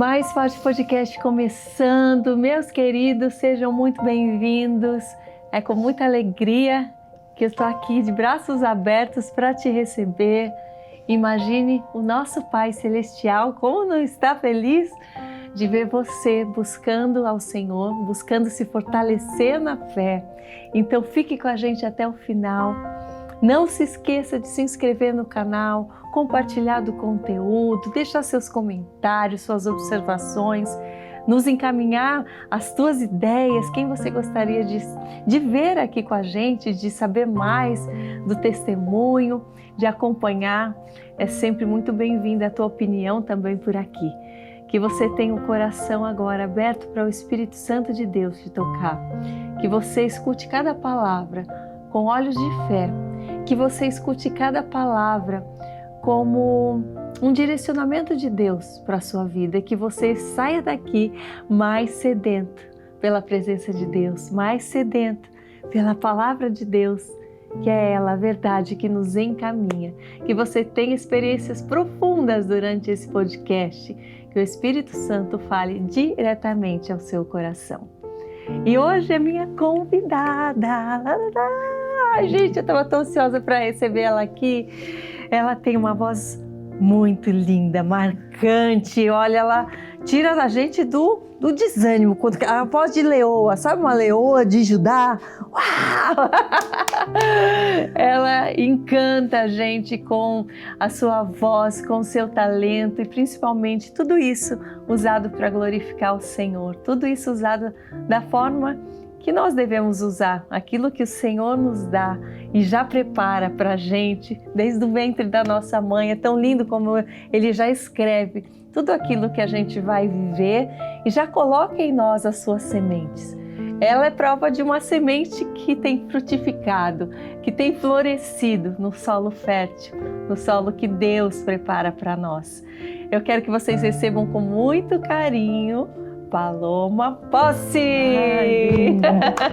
Mais Forte Podcast começando. Meus queridos, sejam muito bem-vindos. É com muita alegria que eu estou aqui de braços abertos para te receber. Imagine o nosso Pai Celestial, como não está feliz de ver você buscando ao Senhor, buscando se fortalecer na fé. Então fique com a gente até o final. Não se esqueça de se inscrever no canal, compartilhar do conteúdo, deixar seus comentários, suas observações, nos encaminhar as tuas ideias, quem você gostaria de ver aqui com a gente, de saber mais do testemunho, de acompanhar. É sempre muito bem-vinda a tua opinião também por aqui. Que você tenha o coração agora aberto para o Espírito Santo de Deus te tocar. Que você escute cada palavra com olhos de fé. Que você escute cada palavra como um direcionamento de Deus para a sua vida. Que você saia daqui mais sedento pela presença de Deus, mais sedento pela palavra de Deus, que é ela, a verdade que nos encaminha. Que você tenha experiências profundas durante esse podcast. Que o Espírito Santo fale diretamente ao seu coração. E hoje é minha convidada. Ai, gente, eu estava tão ansiosa para receber ela aqui. Ela tem uma voz muito linda, marcante. Olha, ela tira a gente do desânimo. A voz de leoa, sabe uma leoa de Judá? Uau! Ela encanta a gente com a sua voz, com o seu talento e principalmente tudo isso usado para glorificar o Senhor. Tudo isso usado da forma que nós devemos usar, aquilo que o Senhor nos dá e já prepara para a gente desde o ventre da nossa mãe. É tão lindo como Ele já escreve tudo aquilo que a gente vai viver e já coloca em nós as suas sementes. Ela é prova de uma semente que tem frutificado, que tem florescido no solo fértil, no solo que Deus prepara para nós. Eu quero que vocês recebam com muito carinho Paloma Posse! Ai,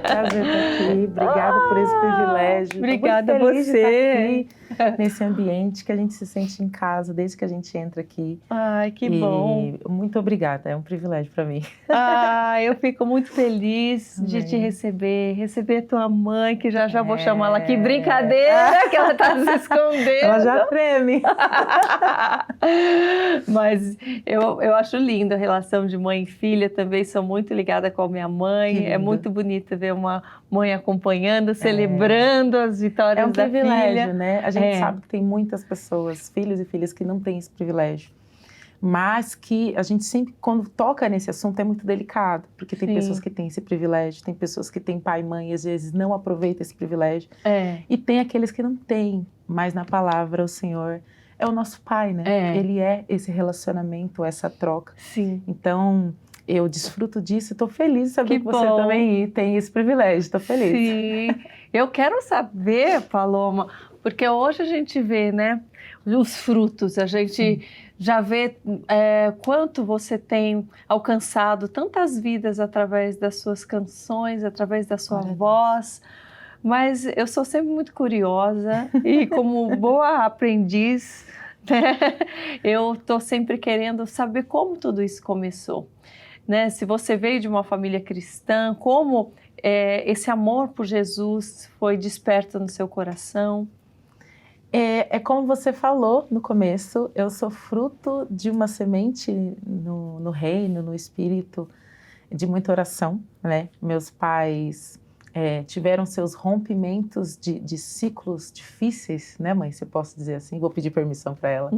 prazer estar aqui. Obrigada por esse privilégio. Obrigada a você. De estar aqui nesse ambiente que a gente se sente em casa desde que a gente entra aqui. Ai, que bom! Muito obrigada, é um privilégio para mim. Eu fico muito feliz de te receber tua mãe, que já vou chamá-la aqui. Brincadeira, que ela está se escondendo. Ela já treme. Mas eu acho linda a relação de mãe e filha. Também sou muito ligada com a minha mãe. É muito bonito ver uma mãe acompanhando, celebrando as vitórias da filha. É um privilégio, né? A gente sabe que tem muitas pessoas, filhos e filhas, que não têm esse privilégio. Mas que a gente sempre, quando toca nesse assunto, é muito delicado. Porque tem pessoas que têm esse privilégio, tem pessoas que têm pai e mãe e às vezes não aproveitam esse privilégio. E tem aqueles que não têm. Mas na palavra, o Senhor é o nosso pai, né? Ele é esse relacionamento, essa troca. Sim. Então, eu desfruto disso e estou feliz de saber que você também tem esse privilégio. Estou feliz. Sim. Eu quero saber, Paloma, porque hoje a gente vê, né, os frutos, a gente já vê quanto você tem alcançado tantas vidas através das suas canções, através da sua voz. Mas eu sou sempre muito curiosa e como boa aprendiz, né, eu estou sempre querendo saber como tudo isso começou. Né? Se você veio de uma família cristã, como esse amor por Jesus foi desperto no seu coração? É como você falou no começo, eu sou fruto de uma semente no reino, no espírito, de muita oração, né? Meus pais tiveram seus rompimentos de ciclos difíceis, né, mãe? Se eu posso dizer assim, vou pedir permissão para ela.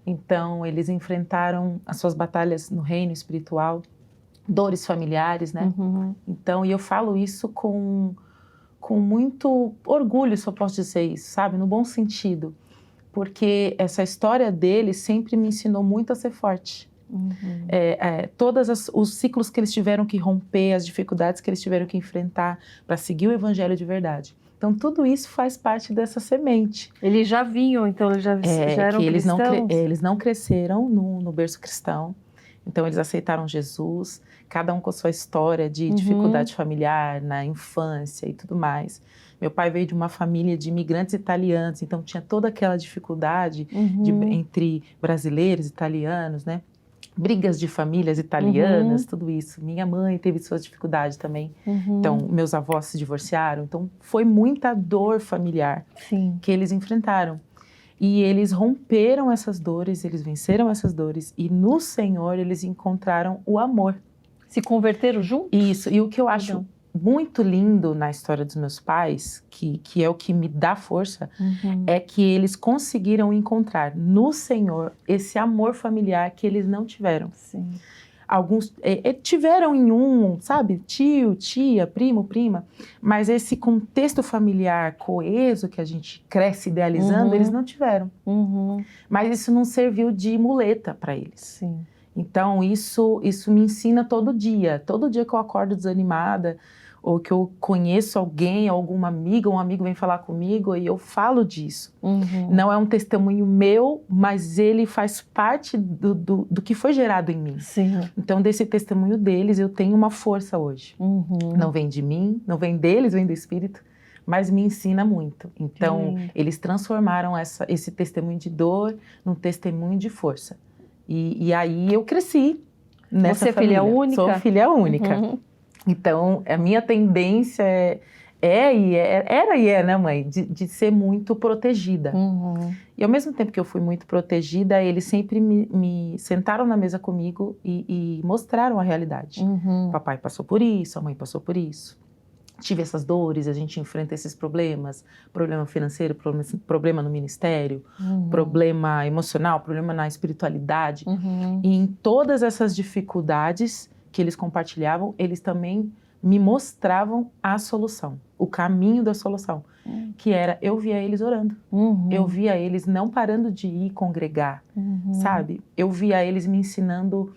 Então, eles enfrentaram as suas batalhas no reino espiritual, dores familiares, né? Então, e eu falo isso com muito orgulho, se eu posso dizer isso, sabe? No bom sentido. Porque essa história deles sempre me ensinou muito a ser forte. Todos os ciclos que eles tiveram que romper, as dificuldades que eles tiveram que enfrentar para seguir o evangelho de verdade. Então, tudo isso faz parte dessa semente. Eles já vinham, então eles já eram cristãos? Eles não cresceram no berço cristão. Então, eles aceitaram Jesus, cada um com a sua história de dificuldade familiar, na infância e tudo mais. Meu pai veio de uma família de imigrantes italianos, então tinha toda aquela dificuldade entre brasileiros e italianos, né? brigas de famílias italianas, tudo isso. Minha mãe teve suas dificuldades também. Então, meus avós se divorciaram. Então, foi muita dor familiar que eles enfrentaram. E eles romperam essas dores, eles venceram essas dores. E no Senhor, eles encontraram o amor. Se converteram juntos? Isso. E o que eu acho muito lindo na história dos meus pais, que é o que me dá força, é que eles conseguiram encontrar no Senhor esse amor familiar que eles não tiveram. Sim. Alguns tiveram em sabe? Tio, tia, primo, prima, mas esse contexto familiar coeso que a gente cresce idealizando, eles não tiveram. Mas isso não serviu de muleta para eles. Sim. Então, isso me ensina todo dia. Todo dia que eu acordo desanimada, ou que eu conheço alguém, alguma amiga, um amigo vem falar comigo e eu falo disso. Não é um testemunho meu, mas ele faz parte do que foi gerado em mim. Sim. Então, desse testemunho deles, eu tenho uma força hoje. Não vem de mim, não vem deles, vem do Espírito, mas me ensina muito. Então, eles transformaram esse testemunho de dor num testemunho de força. E aí eu cresci nessa Você é família. filha única? Sou filha única. Então, a minha tendência era e é, né, mãe? De ser muito protegida. E ao mesmo tempo que eu fui muito protegida, eles sempre me sentaram na mesa comigo e mostraram a realidade. Papai passou por isso, a mãe passou por isso. Tive essas dores, a gente enfrenta esses problemas, problema financeiro, problema no ministério, problema emocional, problema na espiritualidade. E em todas essas dificuldades que eles compartilhavam, eles também me mostravam a solução, o caminho da solução, que era, eu via eles orando, eu via eles não parando de ir congregar, sabe? Eu via eles me ensinando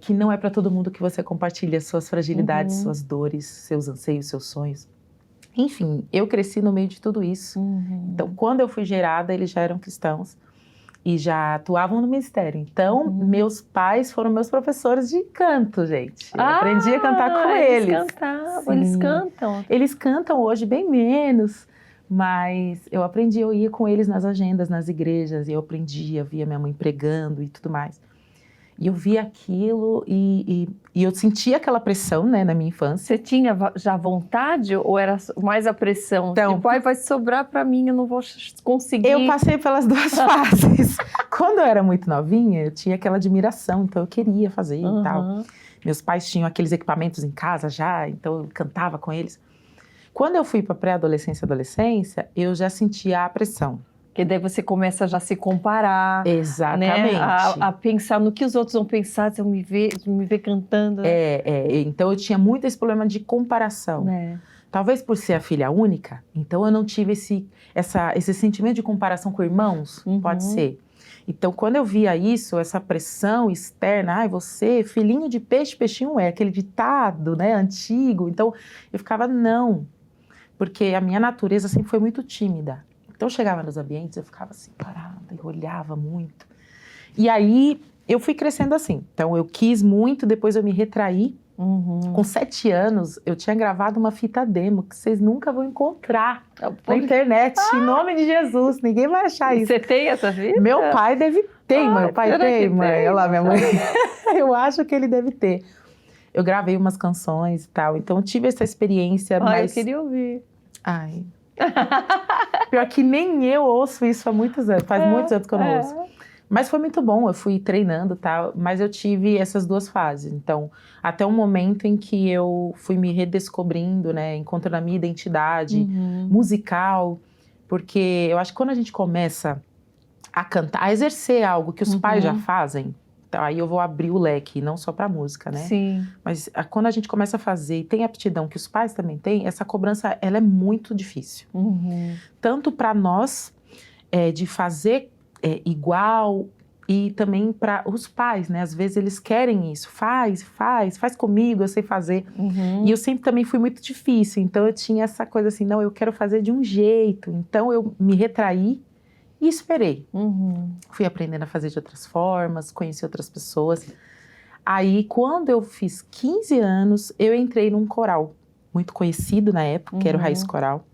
que não é para todo mundo que você compartilha suas fragilidades, suas dores, seus anseios, seus sonhos. Enfim, eu cresci no meio de tudo isso. Então, quando eu fui gerada, eles já eram cristãos e já atuavam no ministério. Então, meus pais foram meus professores de canto, gente. Eu aprendi a cantar com eles. Eles cantam. Eles cantam hoje bem menos, mas eu aprendi, eu ia com eles nas agendas, nas igrejas, e eu aprendia, via minha mãe pregando e tudo mais. E eu via aquilo e eu sentia aquela pressão, né, na minha infância. Você tinha já vontade ou era mais a pressão? Então, tipo, vai sobrar pra mim, eu não vou conseguir. Eu passei pelas duas fases. Quando eu era muito novinha, eu tinha aquela admiração, então eu queria fazer e tal. Meus pais tinham aqueles equipamentos em casa já, então eu cantava com eles. Quando eu fui para pré-adolescência e adolescência, eu já sentia a pressão. Porque daí você começa já a se comparar. Exatamente. Né? A pensar no que os outros vão pensar se eu me ver cantando. Então eu tinha muito esse problema de comparação. Talvez por ser a filha única, então eu não tive esse sentimento de comparação com irmãos, pode ser. Então quando eu via isso, essa pressão externa, você, filhinho de peixe, peixinho aquele ditado, né, antigo. Então eu ficava, não, porque a minha natureza sempre foi muito tímida. Então, eu chegava nos ambientes, eu ficava assim, parada, e olhava muito. E aí, eu fui crescendo assim. Então, eu quis muito, depois eu me retraí. Com 7 anos, eu tinha gravado uma fita demo que vocês nunca vão encontrar na internet, em nome de Jesus. Ninguém vai achar isso. Você tem essa fita? Meu pai deve ter, meu pai tem, mãe. Olha lá, minha mãe. Eu acho que ele deve ter. Eu gravei umas canções e tal, então eu tive essa experiência. Mas... eu queria ouvir. Pior que nem eu ouço isso há muitos anos, faz muitos anos que eu não ouço. Mas foi muito bom, eu fui treinando e tal, mas eu tive essas duas fases. Então, até um momento em que eu fui me redescobrindo, né, encontrando a minha identidade musical, porque eu acho que quando a gente começa a cantar, a exercer algo que os pais já fazem, então, aí eu vou abrir o leque, não só para música, né? Sim. Mas quando a gente começa a fazer e tem aptidão que os pais também têm, essa cobrança, ela é muito difícil. Tanto para nós, de fazer igual, e também para os pais, né? Às vezes eles querem isso, faz comigo, eu sei fazer. E eu sempre também fui muito difícil, então eu tinha essa coisa assim, não, eu quero fazer de um jeito. Então eu me retraí e esperei. Fui aprendendo a fazer de outras formas, conheci outras pessoas. Aí, quando eu fiz 15 anos, eu entrei num coral muito conhecido na época, que era o Raiz Coral.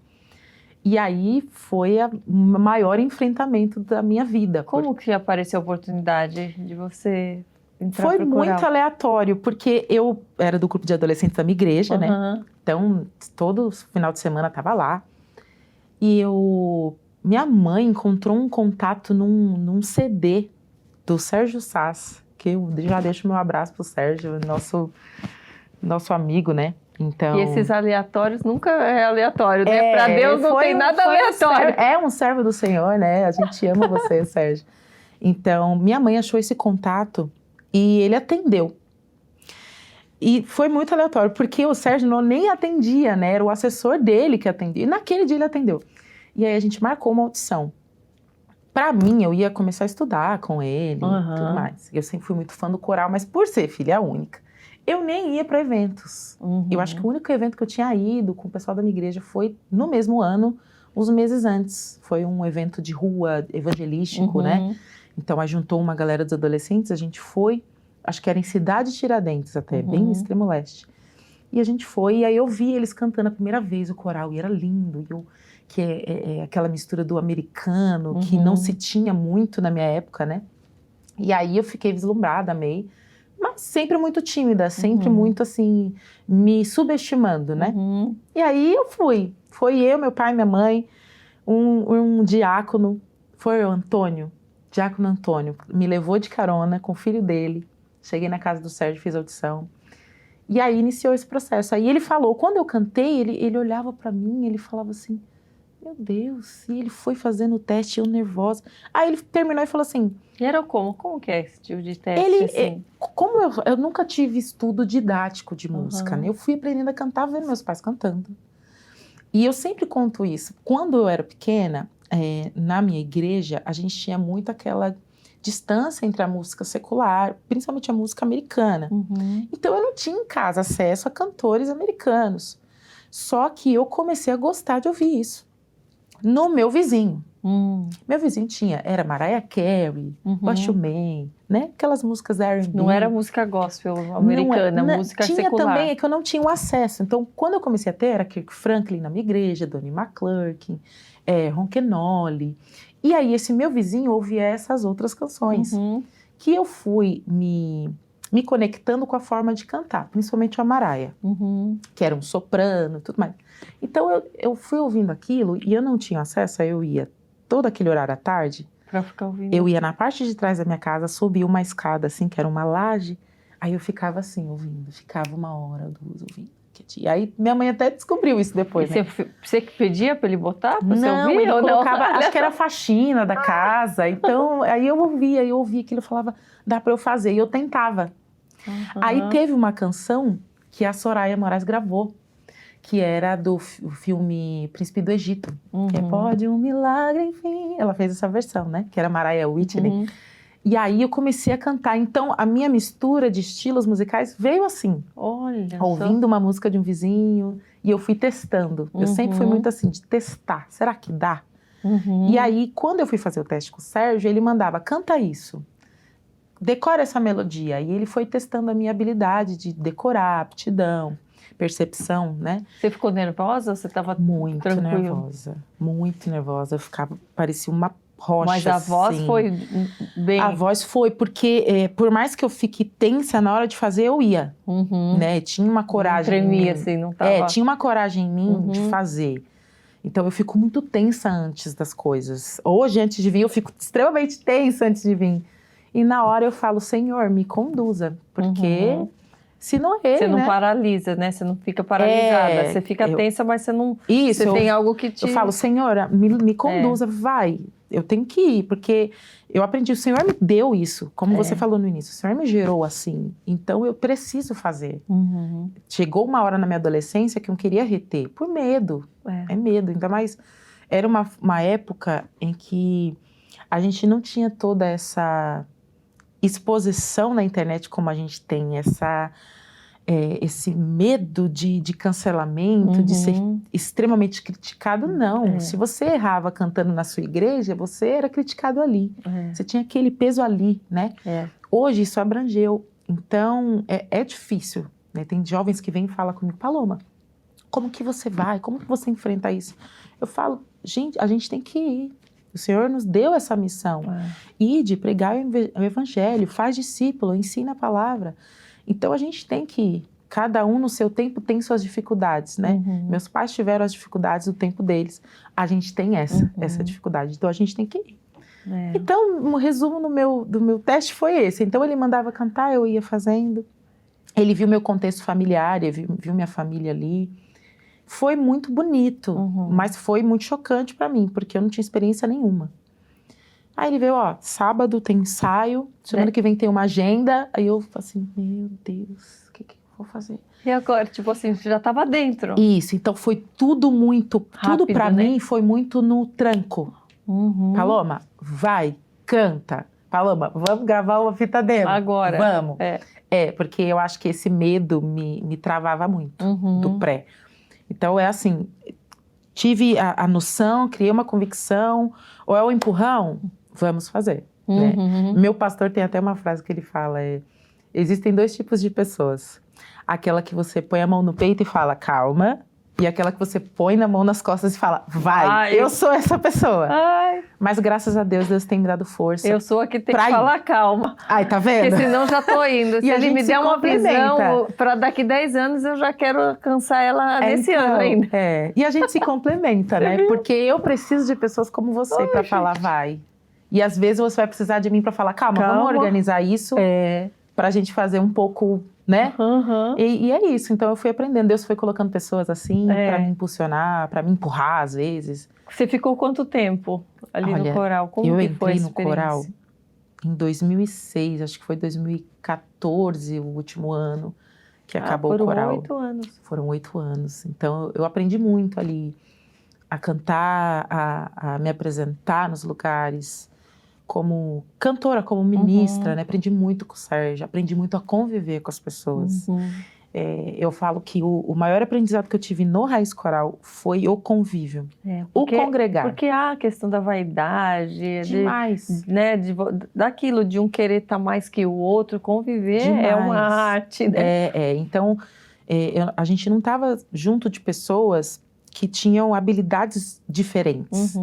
E aí foi o maior enfrentamento da minha vida. Como que apareceu a oportunidade de você entrar Foi pro muito coral? aleatório, porque eu era do grupo de adolescentes da minha igreja, né? Aham. Então, todo final de semana tava lá. E minha mãe encontrou um contato num CD do Sérgio Sass, que eu já deixo meu abraço pro Sérgio, nosso amigo, né? Então, E esses aleatórios nunca é aleatório, né? Para Deus não tem nada aleatório. É um servo do Senhor, né? A gente ama você, Sérgio. Então, minha mãe achou esse contato e ele atendeu. E foi muito aleatório, porque o Sérgio não nem atendia, né? Era o assessor dele que atendia. E naquele dia ele atendeu. E aí a gente marcou uma audição. Pra mim, eu ia começar a estudar com ele e tudo mais. Eu sempre fui muito fã do coral, mas por ser filha única, eu nem ia para eventos. Eu acho que o único evento que eu tinha ido com o pessoal da minha igreja foi no mesmo ano, uns meses antes. Foi um evento de rua evangelístico, né? Então, aí juntou uma galera dos adolescentes, a gente foi, acho que era em Cidade Tiradentes até, bem no extremo leste. E a gente foi, e aí eu vi eles cantando a primeira vez o coral, e era lindo, que é aquela mistura do americano, que não se tinha muito na minha época, né? E aí eu fiquei vislumbrada, amei, mas sempre muito tímida, sempre muito assim, me subestimando, né? E aí eu fui, foi eu, meu pai, minha mãe, um diácono, foi o Antônio, Diácono Antônio, me levou de carona com o filho dele, cheguei na casa do Sérgio, fiz a audição, e aí iniciou esse processo. Aí ele falou, quando eu cantei, ele olhava pra mim, ele falava assim, meu Deus, e ele foi fazendo o teste, eu nervosa. Aí ele terminou e falou assim... E era como? Como que é esse tipo de teste, assim? Como eu nunca tive estudo didático de música, né? Eu fui aprendendo a cantar vendo meus pais cantando. E eu sempre conto isso. Quando eu era pequena, na minha igreja, a gente tinha muito aquela distância entre a música secular, principalmente a música americana. Então eu não tinha em casa acesso a cantores americanos. Só que eu comecei a gostar de ouvir isso. No meu vizinho. Meu vizinho era Mariah Carey, Guaxumem, né? Aquelas músicas R&B. Não era música gospel americana, música tinha secular. Também, é que eu não tinha o acesso. Então, quando eu comecei a ter, era Kirk Franklin na minha igreja, Donnie McClurkin, Ronquenole. E aí, esse meu vizinho ouvia essas outras canções. Que eu fui me conectando com a forma de cantar, principalmente a Mariah, que era um soprano e tudo mais. Então, eu fui ouvindo aquilo e eu não tinha acesso, aí eu ia todo aquele horário à tarde, pra ficar ouvindo. Eu ia na parte de trás da minha casa, subia uma escada assim, que era uma laje, aí eu ficava assim, ouvindo, ficava 1 hora, 2 ouvindo. E aí minha mãe até descobriu isso depois, né? Você que pedia pra ele botar, pra você Não, ouvir? ele ou colocava, não? acho que era faxina da casa, então aí eu ouvia aquilo, eu falava, dá pra eu fazer, e eu tentava. Aí teve uma canção que a Soraya Moraes gravou, que era do filme Príncipe do Egito, que é Pode um Milagre, enfim. Ela fez essa versão, né? Que era Mariah Whitney. E aí eu comecei a cantar. Então, a minha mistura de estilos musicais veio assim. Olha ouvindo uma música de um vizinho, e eu fui testando. Eu sempre fui muito assim, de testar. Será que dá? E aí, quando eu fui fazer o teste com o Sérgio, ele mandava, canta isso. Decora essa melodia. E ele foi testando a minha habilidade de decorar, aptidão, percepção, né? Você ficou nervosa ou você estava muito tranquilo? nervosa, muito nervosa. Eu ficava, parecia uma rocha. Mas a voz assim. foi bem... A voz foi, porque por mais que eu fique tensa na hora de fazer, eu ia, né? Tinha uma coragem não tremia, em mim. assim, não tava... tinha uma coragem em mim de fazer. Então eu fico muito tensa antes das coisas. Hoje, antes de vir, eu fico extremamente tensa antes de vir. E na hora eu falo, Senhor, me conduza, porque... Se não ele, você não né? paralisa, né? Você não fica paralisada. Você fica tensa, mas você não... Isso. Você tem algo que te... Eu falo, Senhora, me conduza, vai. Eu tenho que ir, porque eu aprendi, o Senhor me deu isso. Como você falou no início, o Senhor me gerou assim. Então, eu preciso fazer. Chegou uma hora na minha adolescência que eu não queria reter, por medo. É medo. Ainda mais, era uma época em que a gente não tinha toda essa exposição na internet como a gente tem, esse medo de cancelamento, de ser extremamente criticado, não. Se você errava cantando na sua igreja, você era criticado ali. Você tinha aquele peso ali, né? Hoje isso abrangeu. Então, é difícil, né? Tem jovens que vêm e falam comigo, Paloma, como que você vai? Como que você enfrenta isso? Eu falo, gente, a gente tem que ir. O Senhor nos deu essa missão. Ide, pregar o evangelho, faz discípulo, ensina a palavra. Então a gente tem que ir. Cada um no seu tempo tem suas dificuldades, né? Meus pais tiveram as dificuldades do tempo deles. A gente tem essa dificuldade. Então a gente tem que ir. Então, um resumo do meu teste foi esse. Então ele mandava cantar, eu ia fazendo. Ele viu meu contexto familiar, ele viu minha família ali. Foi muito bonito, mas foi muito chocante para mim, porque eu não tinha experiência nenhuma. Aí ele veio, ó, sábado tem ensaio, semana que vem tem uma agenda. Aí eu falei assim, meu Deus, o que eu vou fazer? E agora, tipo assim, você já estava dentro. Isso, então foi tudo muito, rápido, tudo para mim foi muito no tranco. Paloma, vai, canta. Paloma, vamos gravar uma fita demo. Agora. Vamos. Porque eu acho que esse medo me travava muito do pré. Então é assim, tive a noção, criei uma convicção, ou é o empurrão, vamos fazer. Né? Meu pastor tem até uma frase que ele fala, existem 2 tipos de pessoas. Aquela que você põe a mão no peito e fala, calma, e aquela que você põe na mão nas costas e fala, vai, eu sou essa pessoa. Mas graças a Deus, Deus tem me dado força. Eu sou a que tem que falar calma. Ai, tá vendo? Porque senão já tô indo. Se ele me der uma visão, para daqui 10 anos eu já quero alcançar ela nesse ano ainda. E a gente se complementa, né? Porque eu preciso de pessoas como você para falar vai. E às vezes você vai precisar de mim para falar, calma, vamos organizar isso pra gente fazer um pouco, né? E é isso. Então eu fui aprendendo. Deus foi colocando pessoas assim para me impulsionar, para me empurrar às vezes. Você ficou quanto tempo ali no coral? Como eu que foi a entrei no experiência? coral em 2006, acho que foi 2014, o último ano que acabou o coral. Foram 8 anos. Foram 8 anos. Então eu aprendi muito ali a cantar, a me apresentar nos lugares, como cantora, como ministra, né? Aprendi muito com o Sérgio, aprendi muito a conviver com as pessoas. Eu falo que o maior aprendizado que eu tive no Raiz Coral foi o convívio, o congregar. Porque há a questão da vaidade, demais. Daquilo de um querer estar mais que o outro, conviver demais. É uma arte, né? Então, a gente não estava junto de pessoas que tinham habilidades diferentes.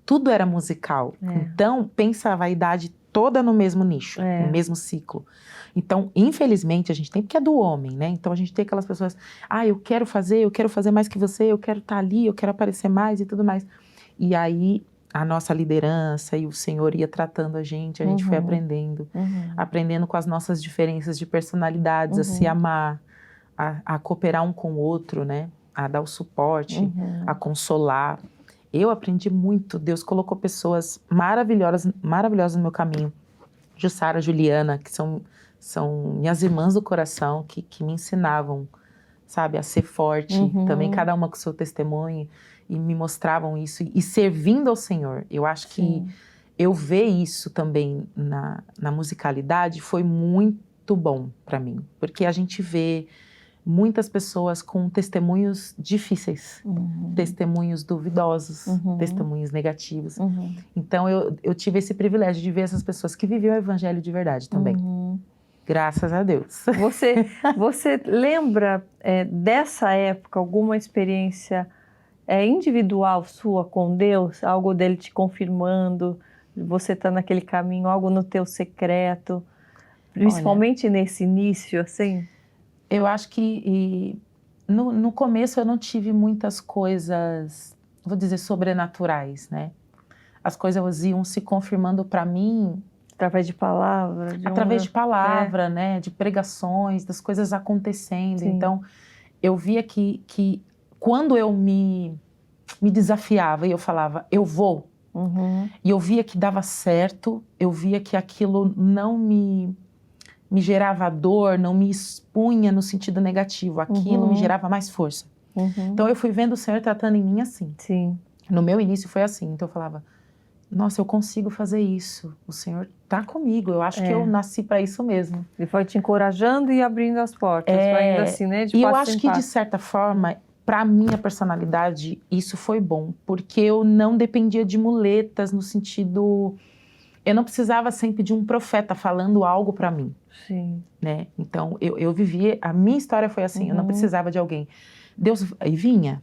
Tudo era musical. Então, pensa a vaidade toda no mesmo nicho, no mesmo ciclo. Então, infelizmente, a gente tem, porque é do homem, né? Então, a gente tem aquelas pessoas, eu quero fazer mais que você, eu quero estar ali, eu quero aparecer mais e tudo mais. E aí, a nossa liderança e o Senhor ia tratando a gente foi aprendendo. Aprendendo com as nossas diferenças de personalidades, a se amar, a cooperar um com o outro, né? A dar o suporte, a consolar. Eu aprendi muito. Deus colocou pessoas maravilhosas no meu caminho. Jussara, Juliana, que são minhas irmãs do coração, que me ensinavam, sabe, a ser forte. Também cada uma com o seu testemunho. E me mostravam isso. E servindo ao Senhor. Eu acho que eu ver isso também na musicalidade foi muito bom para mim. Porque a gente vê muitas pessoas com testemunhos difíceis, testemunhos duvidosos, testemunhos negativos. Então, eu tive esse privilégio de ver essas pessoas que viviam o evangelho de verdade também. Graças a Deus. Você lembra dessa época alguma experiência individual sua com Deus? Algo dele te confirmando, você tá naquele caminho, algo no teu secreto? Principalmente nesse início, assim? Eu acho que no começo eu não tive muitas coisas, vou dizer, sobrenaturais, né? As coisas iam se confirmando para mim... Através de palavra? Através de palavra, né? De pregações, das coisas acontecendo. Sim. Então, eu via que quando eu me desafiava e eu falava, eu vou, e eu via que dava certo, eu via que aquilo não me gerava dor, não me expunha no sentido negativo. Aquilo me gerava mais força. Então, eu fui vendo o Senhor tratando em mim assim. Sim. No meu início foi assim. Então, eu falava, nossa, eu consigo fazer isso. O Senhor está comigo. Eu acho que eu nasci para isso mesmo. Ele foi te encorajando e abrindo as portas. Foi indo assim, né? E eu acho que, de certa forma, para minha personalidade, isso foi bom. Porque eu não dependia de muletas no sentido... Eu não precisava sempre de um profeta falando algo para mim. Sim. Né? Então, eu vivia... A minha história foi assim, eu não precisava de alguém. Deus... E vinha,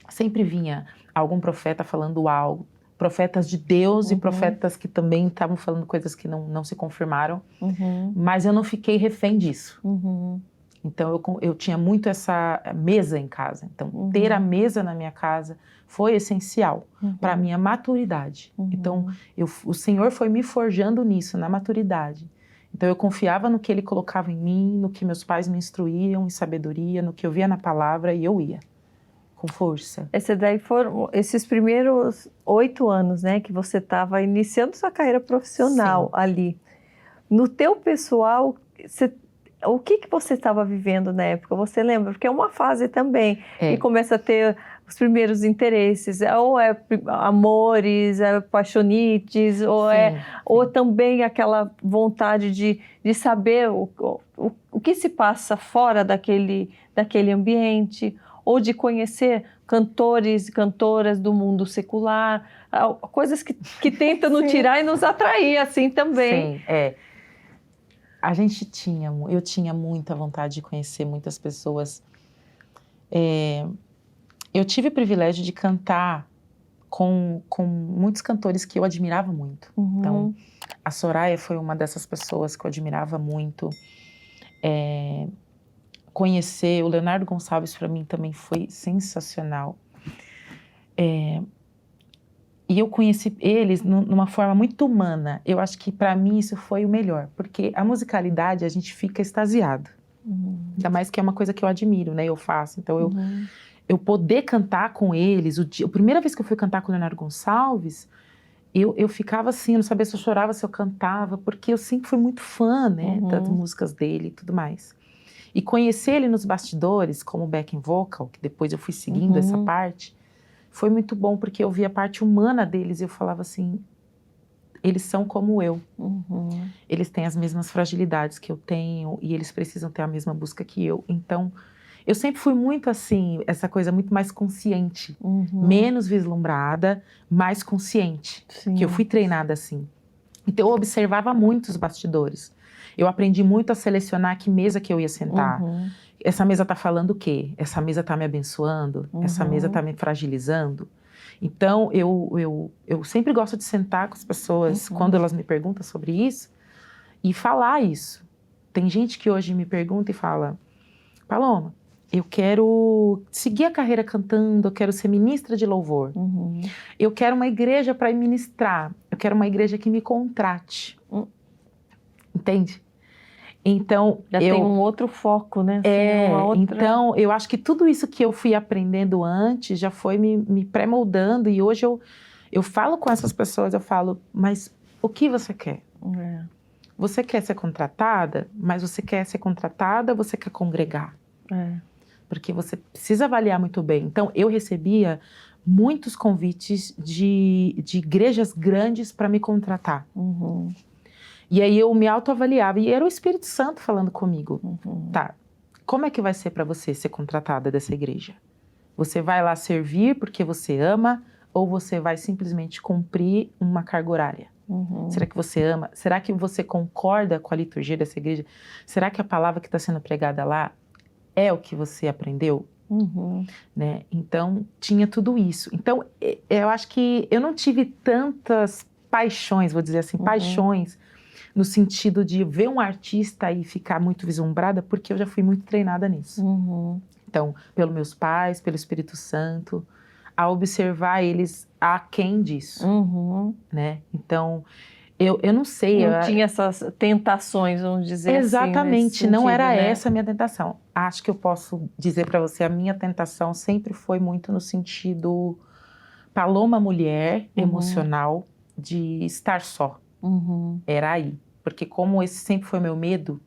sempre vinha algum profeta falando algo. profetas de Deus e profetas que também estavam falando coisas que não se confirmaram, Uhum. mas eu não fiquei refém disso. Uhum. Então eu tinha muito essa mesa em casa. Então ter a mesa na minha casa foi essencial para a minha maturidade. Então o Senhor foi me forjando nisso, na maturidade. Então eu confiava no que Ele colocava em mim, no que meus pais me instruíam em sabedoria, no que eu via na palavra, e eu ia com força. Esse daí foram esses primeiros 8 anos, né, que você estava iniciando sua carreira profissional ali. No teu pessoal, o que você estava vivendo na época? Você lembra? Porque é uma fase também que começa a ter os primeiros interesses, ou é amores, é paixonites, ou também aquela vontade de saber o que se passa fora daquele ambiente, ou de conhecer cantores e cantoras do mundo secular, coisas que tentam nos tirar e nos atrair assim também. Sim, eu tinha muita vontade de conhecer muitas pessoas. Eu tive o privilégio de cantar com muitos cantores que eu admirava muito. Então, a Soraya foi uma dessas pessoas que eu admirava muito. Conhecer o Leonardo Gonçalves, para mim, também foi sensacional. E eu conheci eles numa forma muito humana. Eu acho que, para mim, isso foi o melhor. Porque a musicalidade, a gente fica extasiado. Ainda mais que é uma coisa que eu admiro, né? Eu faço. Então, eu poder cantar com eles. A primeira vez que eu fui cantar com o Leonardo Gonçalves, eu ficava assim, eu não sabia se eu chorava, se eu cantava, porque eu sempre fui muito fã, né? Das músicas dele e tudo mais. E conhecer ele nos bastidores, como backing vocal, que depois eu fui seguindo essa parte, foi muito bom, porque eu via a parte humana deles e eu falava assim, eles são como eu. Eles têm as mesmas fragilidades que eu tenho e eles precisam ter a mesma busca que eu. Então, eu sempre fui muito assim, essa coisa muito mais consciente, menos vislumbrada, mais consciente, que eu fui treinada assim. Então, eu observava muito os bastidores. Eu aprendi muito a selecionar que mesa que eu ia sentar. Essa mesa está falando o quê? Essa mesa está me abençoando? Essa mesa está me fragilizando? Então, eu sempre gosto de sentar com as pessoas, quando elas me perguntam sobre isso, e falar isso. Tem gente que hoje me pergunta e fala, Paloma, eu quero seguir a carreira cantando, eu quero ser ministra de louvor. Eu quero uma igreja para ministrar, eu quero uma igreja que me contrate. Entende? Então, já tem um outro foco, né? Assim, então, eu acho que tudo isso que eu fui aprendendo antes já foi me pré-moldando, e hoje eu falo com essas pessoas, eu falo, mas o que você quer? Você quer ser contratada, mas você quer ser contratada, você quer congregar? Porque você precisa avaliar muito bem. Então, eu recebia muitos convites de igrejas grandes para me contratar. E aí eu me autoavaliava, e era o Espírito Santo falando comigo. Tá, como é que vai ser para você ser contratada dessa igreja? Você vai lá servir porque você ama, ou você vai simplesmente cumprir uma carga horária? Será que você ama? Será que você concorda com a liturgia dessa igreja? Será que a palavra que está sendo pregada lá é o que você aprendeu? Né? Então, tinha tudo isso. Então, eu acho que eu não tive tantas paixões, vou dizer assim, paixões, no sentido de ver um artista e ficar muito vislumbrada, porque eu já fui muito treinada nisso. Então, pelos meus pais, pelo Espírito Santo, a observar eles aquém disso, né? Então, eu não sei. Não tinha essas tentações, vamos dizer assim. Exatamente, não era essa a minha tentação. Acho que eu posso dizer para você, a minha tentação sempre foi muito no sentido Paloma mulher, emocional, de estar só. Era aí. Porque como esse sempre foi meu medo,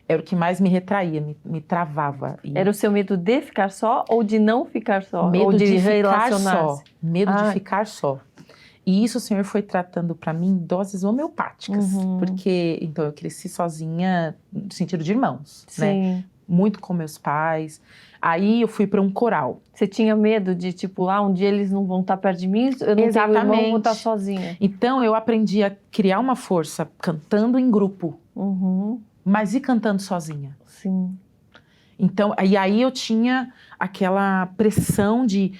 era o que mais me retraía, me travava. Era o seu medo de ficar só ou de não ficar só? Medo ou de ficar relacionar-se? só. Medo de ficar só. E isso o Senhor foi tratando para mim em doses homeopáticas. Porque, então, eu cresci sozinha no sentido de irmãos, né? Muito com meus pais. Aí eu fui para um coral. Você tinha medo de, tipo, um dia eles não vão estar perto de mim, eu não tenho irmão, vou estar sozinha. Então, eu aprendi a criar uma força cantando em grupo, mas e cantando sozinha? Então, e aí eu tinha aquela pressão de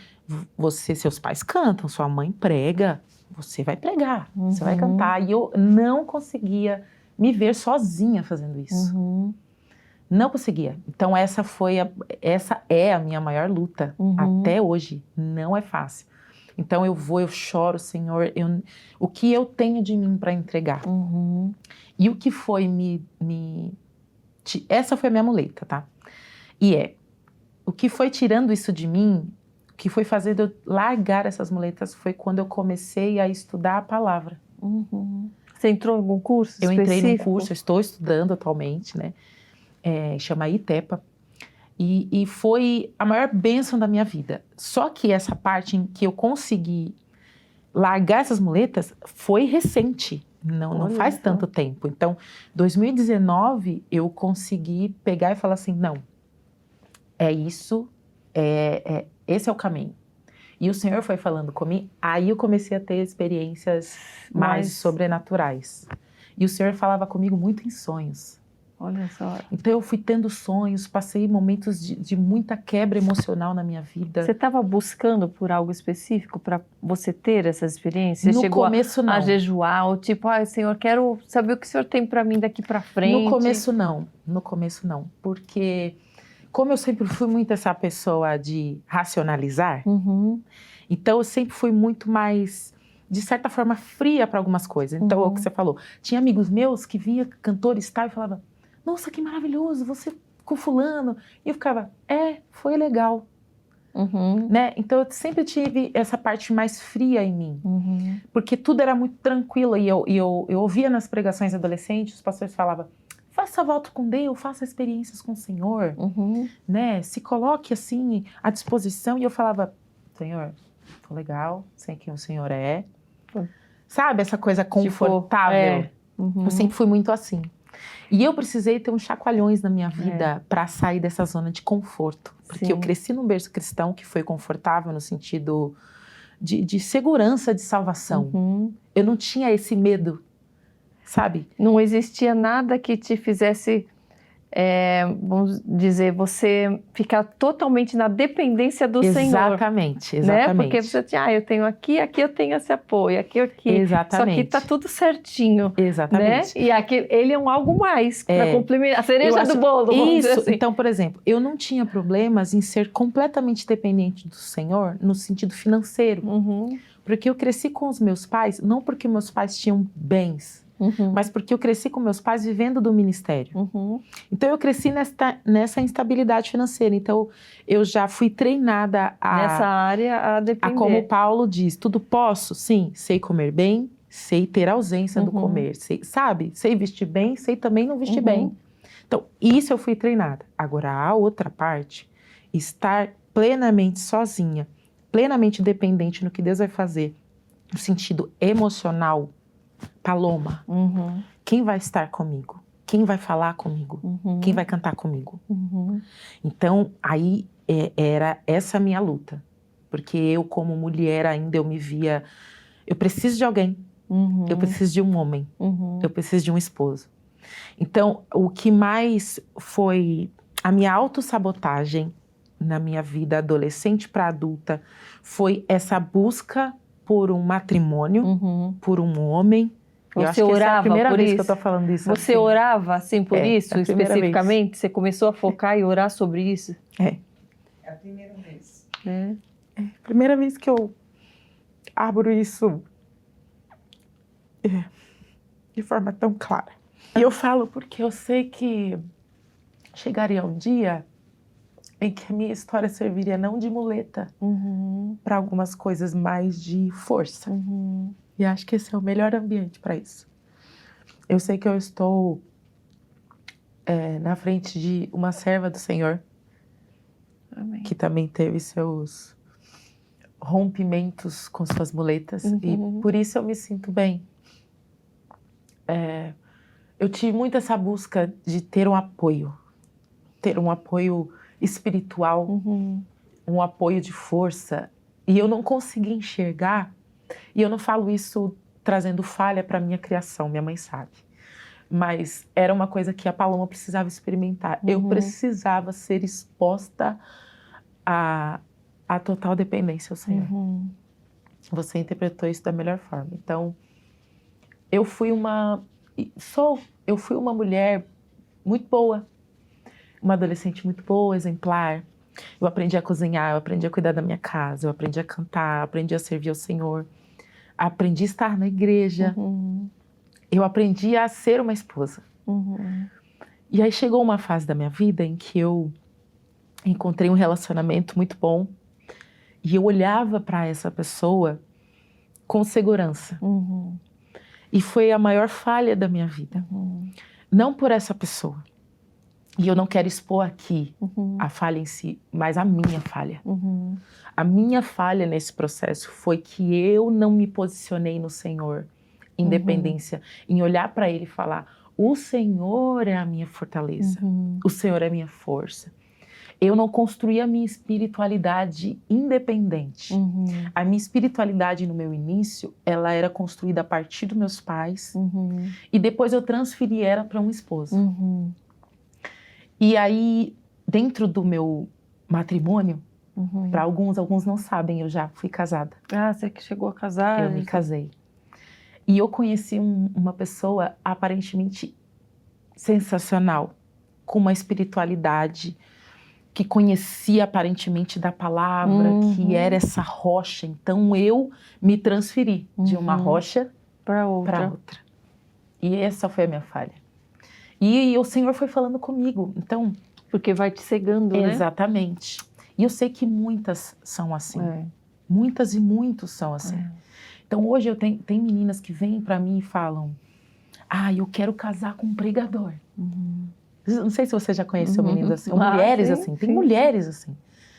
seus pais cantam, sua mãe prega, você vai pregar, você vai cantar. E eu não conseguia me ver sozinha fazendo isso. Não conseguia. Então essa é a minha maior luta até hoje. Não é fácil. Então eu choro, Senhor, o que eu tenho de mim para entregar? E o que foi essa foi a minha muleta, tá? E o que foi tirando isso de mim, o que foi fazendo eu largar essas muletas foi quando eu comecei a estudar a palavra. Você entrou em algum curso específico? Eu entrei num curso, eu estou estudando atualmente, né? Chama ITEPA. E foi a maior bênção da minha vida. Só que essa parte em que eu consegui largar essas muletas foi recente. Não faz tanto tempo. Então, 2019, eu consegui pegar e falar assim, não, é isso, esse é o caminho. E o Senhor foi falando comigo, aí eu comecei a ter experiências mais sobrenaturais. E o Senhor falava comigo muito em sonhos. Olha só. Então eu fui tendo sonhos, passei momentos de muita quebra emocional na minha vida. Você estava buscando por algo específico para você ter essas experiências? Você chegou não. A jejuar, ou tipo, Senhor, quero saber o que o Senhor tem para mim daqui para frente? No começo não, porque como eu sempre fui muito essa pessoa de racionalizar, então eu sempre fui muito mais, de certa forma, fria para algumas coisas. Então, é o que você falou, tinha amigos meus que via cantores tal e falava, nossa, que maravilhoso, você com fulano. E eu ficava, foi legal. Né? Então, eu sempre tive essa parte mais fria em mim. Porque tudo era muito tranquilo. E eu ouvia nas pregações adolescentes, os pastores falavam, faça voto com Deus, faça experiências com o Senhor. Né? Se coloque assim à disposição. E eu falava, Senhor, tô legal, sei quem o Senhor é. Sabe, essa coisa confortável. Eu sempre fui muito assim. E eu precisei ter uns chacoalhões na minha vida para sair dessa zona de conforto. Porque eu cresci num berço cristão que foi confortável no sentido de segurança, de salvação. Eu não tinha esse medo, sabe? Não existia nada que te fizesse, vamos dizer, você ficar totalmente na dependência do Senhor. Exatamente. Né? Porque você tinha, eu tenho aqui eu tenho esse apoio, aqui. Exatamente. Só que tá tudo certinho. Exatamente. Né? E aqui ele é algo mais para complementar, a cereja do bolo, vamos dizer assim. Então, por exemplo, eu não tinha problemas em ser completamente dependente do Senhor no sentido financeiro. Porque eu cresci com os meus pais, não porque meus pais tinham bens, mas porque eu cresci com meus pais vivendo do ministério. Então eu cresci nessa instabilidade financeira. Então eu já fui treinada nessa área a depender. Como Paulo diz, tudo posso? Sim, sei comer bem, sei ter ausência do comer, sei vestir bem, sei também não vestir bem. Então isso eu fui treinada. Agora a outra parte, estar plenamente sozinha, plenamente dependente no que Deus vai fazer, no sentido emocional, Paloma, quem vai estar comigo? Quem vai falar comigo? Quem vai cantar comigo? Então, aí era essa a minha luta. Porque eu, como mulher, ainda eu me via... Eu preciso de alguém. Eu preciso de um homem. Eu preciso de um esposo. Então, o que mais foi a minha autossabotagem na minha vida adolescente para adulta foi essa busca por um matrimônio, por um homem. Você acho que orava essa é a primeira vez isso? Que eu tô falando isso. Você orava assim por isso, especificamente? Vez. Você começou a focar e orar sobre isso? É a primeira vez. Primeira vez que eu abro isso de forma tão clara. E eu falo porque eu sei que chegaria um dia em que a minha história serviria não de muleta para algumas coisas mais de força. E acho que esse é o melhor ambiente para isso. Eu sei que eu estou na frente de uma serva do Senhor. Amém. Que também teve seus rompimentos com suas muletas. E por isso eu me sinto bem. Eu tive muito essa busca de ter um apoio espiritual, um apoio de força. E eu não consegui enxergar. E eu não falo isso trazendo falha para a minha criação, minha mãe sabe. Mas era uma coisa que a Paloma precisava experimentar. Eu precisava ser exposta à total dependência ao Senhor. Você interpretou isso da melhor forma. Então, eu fui uma mulher muito boa, uma adolescente muito boa, exemplar. Eu aprendi a cozinhar, eu aprendi a cuidar da minha casa, eu aprendi a cantar, aprendi a servir ao Senhor, aprendi a estar na igreja, eu aprendi a ser uma esposa. E aí chegou uma fase da minha vida em que eu encontrei um relacionamento muito bom e eu olhava para essa pessoa com segurança. E foi a maior falha da minha vida. Não por essa pessoa. E eu não quero expor aqui a falha em si, mas a minha falha. A minha falha nesse processo foi que eu não me posicionei no Senhor, em dependência, em olhar para Ele e falar: o Senhor é a minha fortaleza, o Senhor é a minha força. Eu não construí a minha espiritualidade independente. A minha espiritualidade no meu início, ela era construída a partir dos meus pais, e depois eu transferi ela para um esposo. E aí, dentro do meu matrimônio, para alguns não sabem, eu já fui casada. Ah, você que chegou a casar? Eu me casei. E eu conheci uma pessoa aparentemente sensacional, com uma espiritualidade, que conhecia aparentemente da palavra, que era essa rocha. Então eu me transferi de uma rocha para outra. E essa foi a minha falha. E o Senhor foi falando comigo. Então, porque vai te cegando, né? Exatamente. E eu sei que muitas são assim. Muitas e muitos são assim. Então hoje eu tenho meninas que vêm para mim e falam: ah, eu quero casar com um pregador. Não sei se você já conheceu meninas assim, ou mulheres sim, assim. Tem mulheres assim.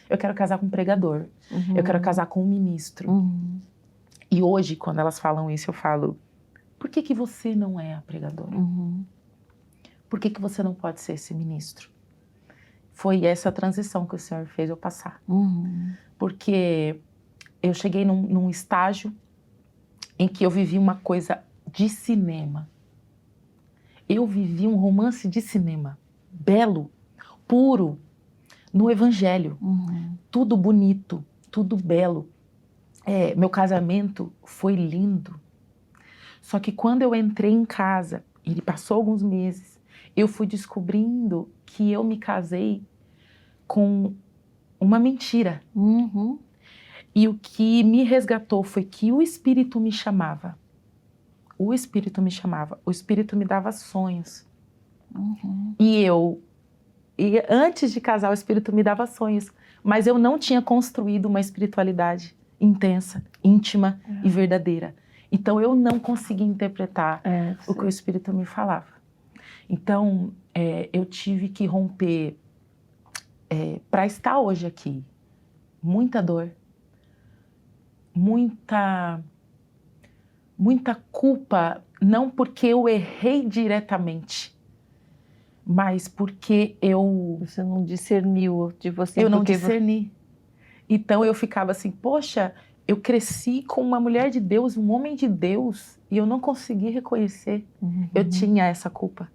Eu quero casar com um pregador. Eu quero casar com um ministro. E hoje, quando elas falam isso, eu falo: por que você não é a pregadora? Por que você não pode ser esse ministro? Foi essa transição que o Senhor fez eu passar. Porque eu cheguei num estágio em que eu vivi uma coisa de cinema. Eu vivi um romance de cinema, belo, puro, no Evangelho. Tudo bonito, tudo belo. Meu casamento foi lindo. Só que quando eu entrei em casa, ele passou alguns meses, eu fui descobrindo que eu me casei com uma mentira. E o que me resgatou foi que o Espírito me chamava. O Espírito me chamava. O Espírito me dava sonhos. E antes de casar, o Espírito me dava sonhos. Mas eu não tinha construído uma espiritualidade intensa, íntima e verdadeira. Então eu não conseguia interpretar o que o Espírito me falava. Então eu tive que romper para estar hoje aqui. Muita dor. Muita culpa, não porque eu errei diretamente, mas porque Você não discerniu de você. Eu não discerni. Então eu ficava assim: poxa, eu cresci com uma mulher de Deus, um homem de Deus, e eu não consegui reconhecer. Eu tinha essa culpa.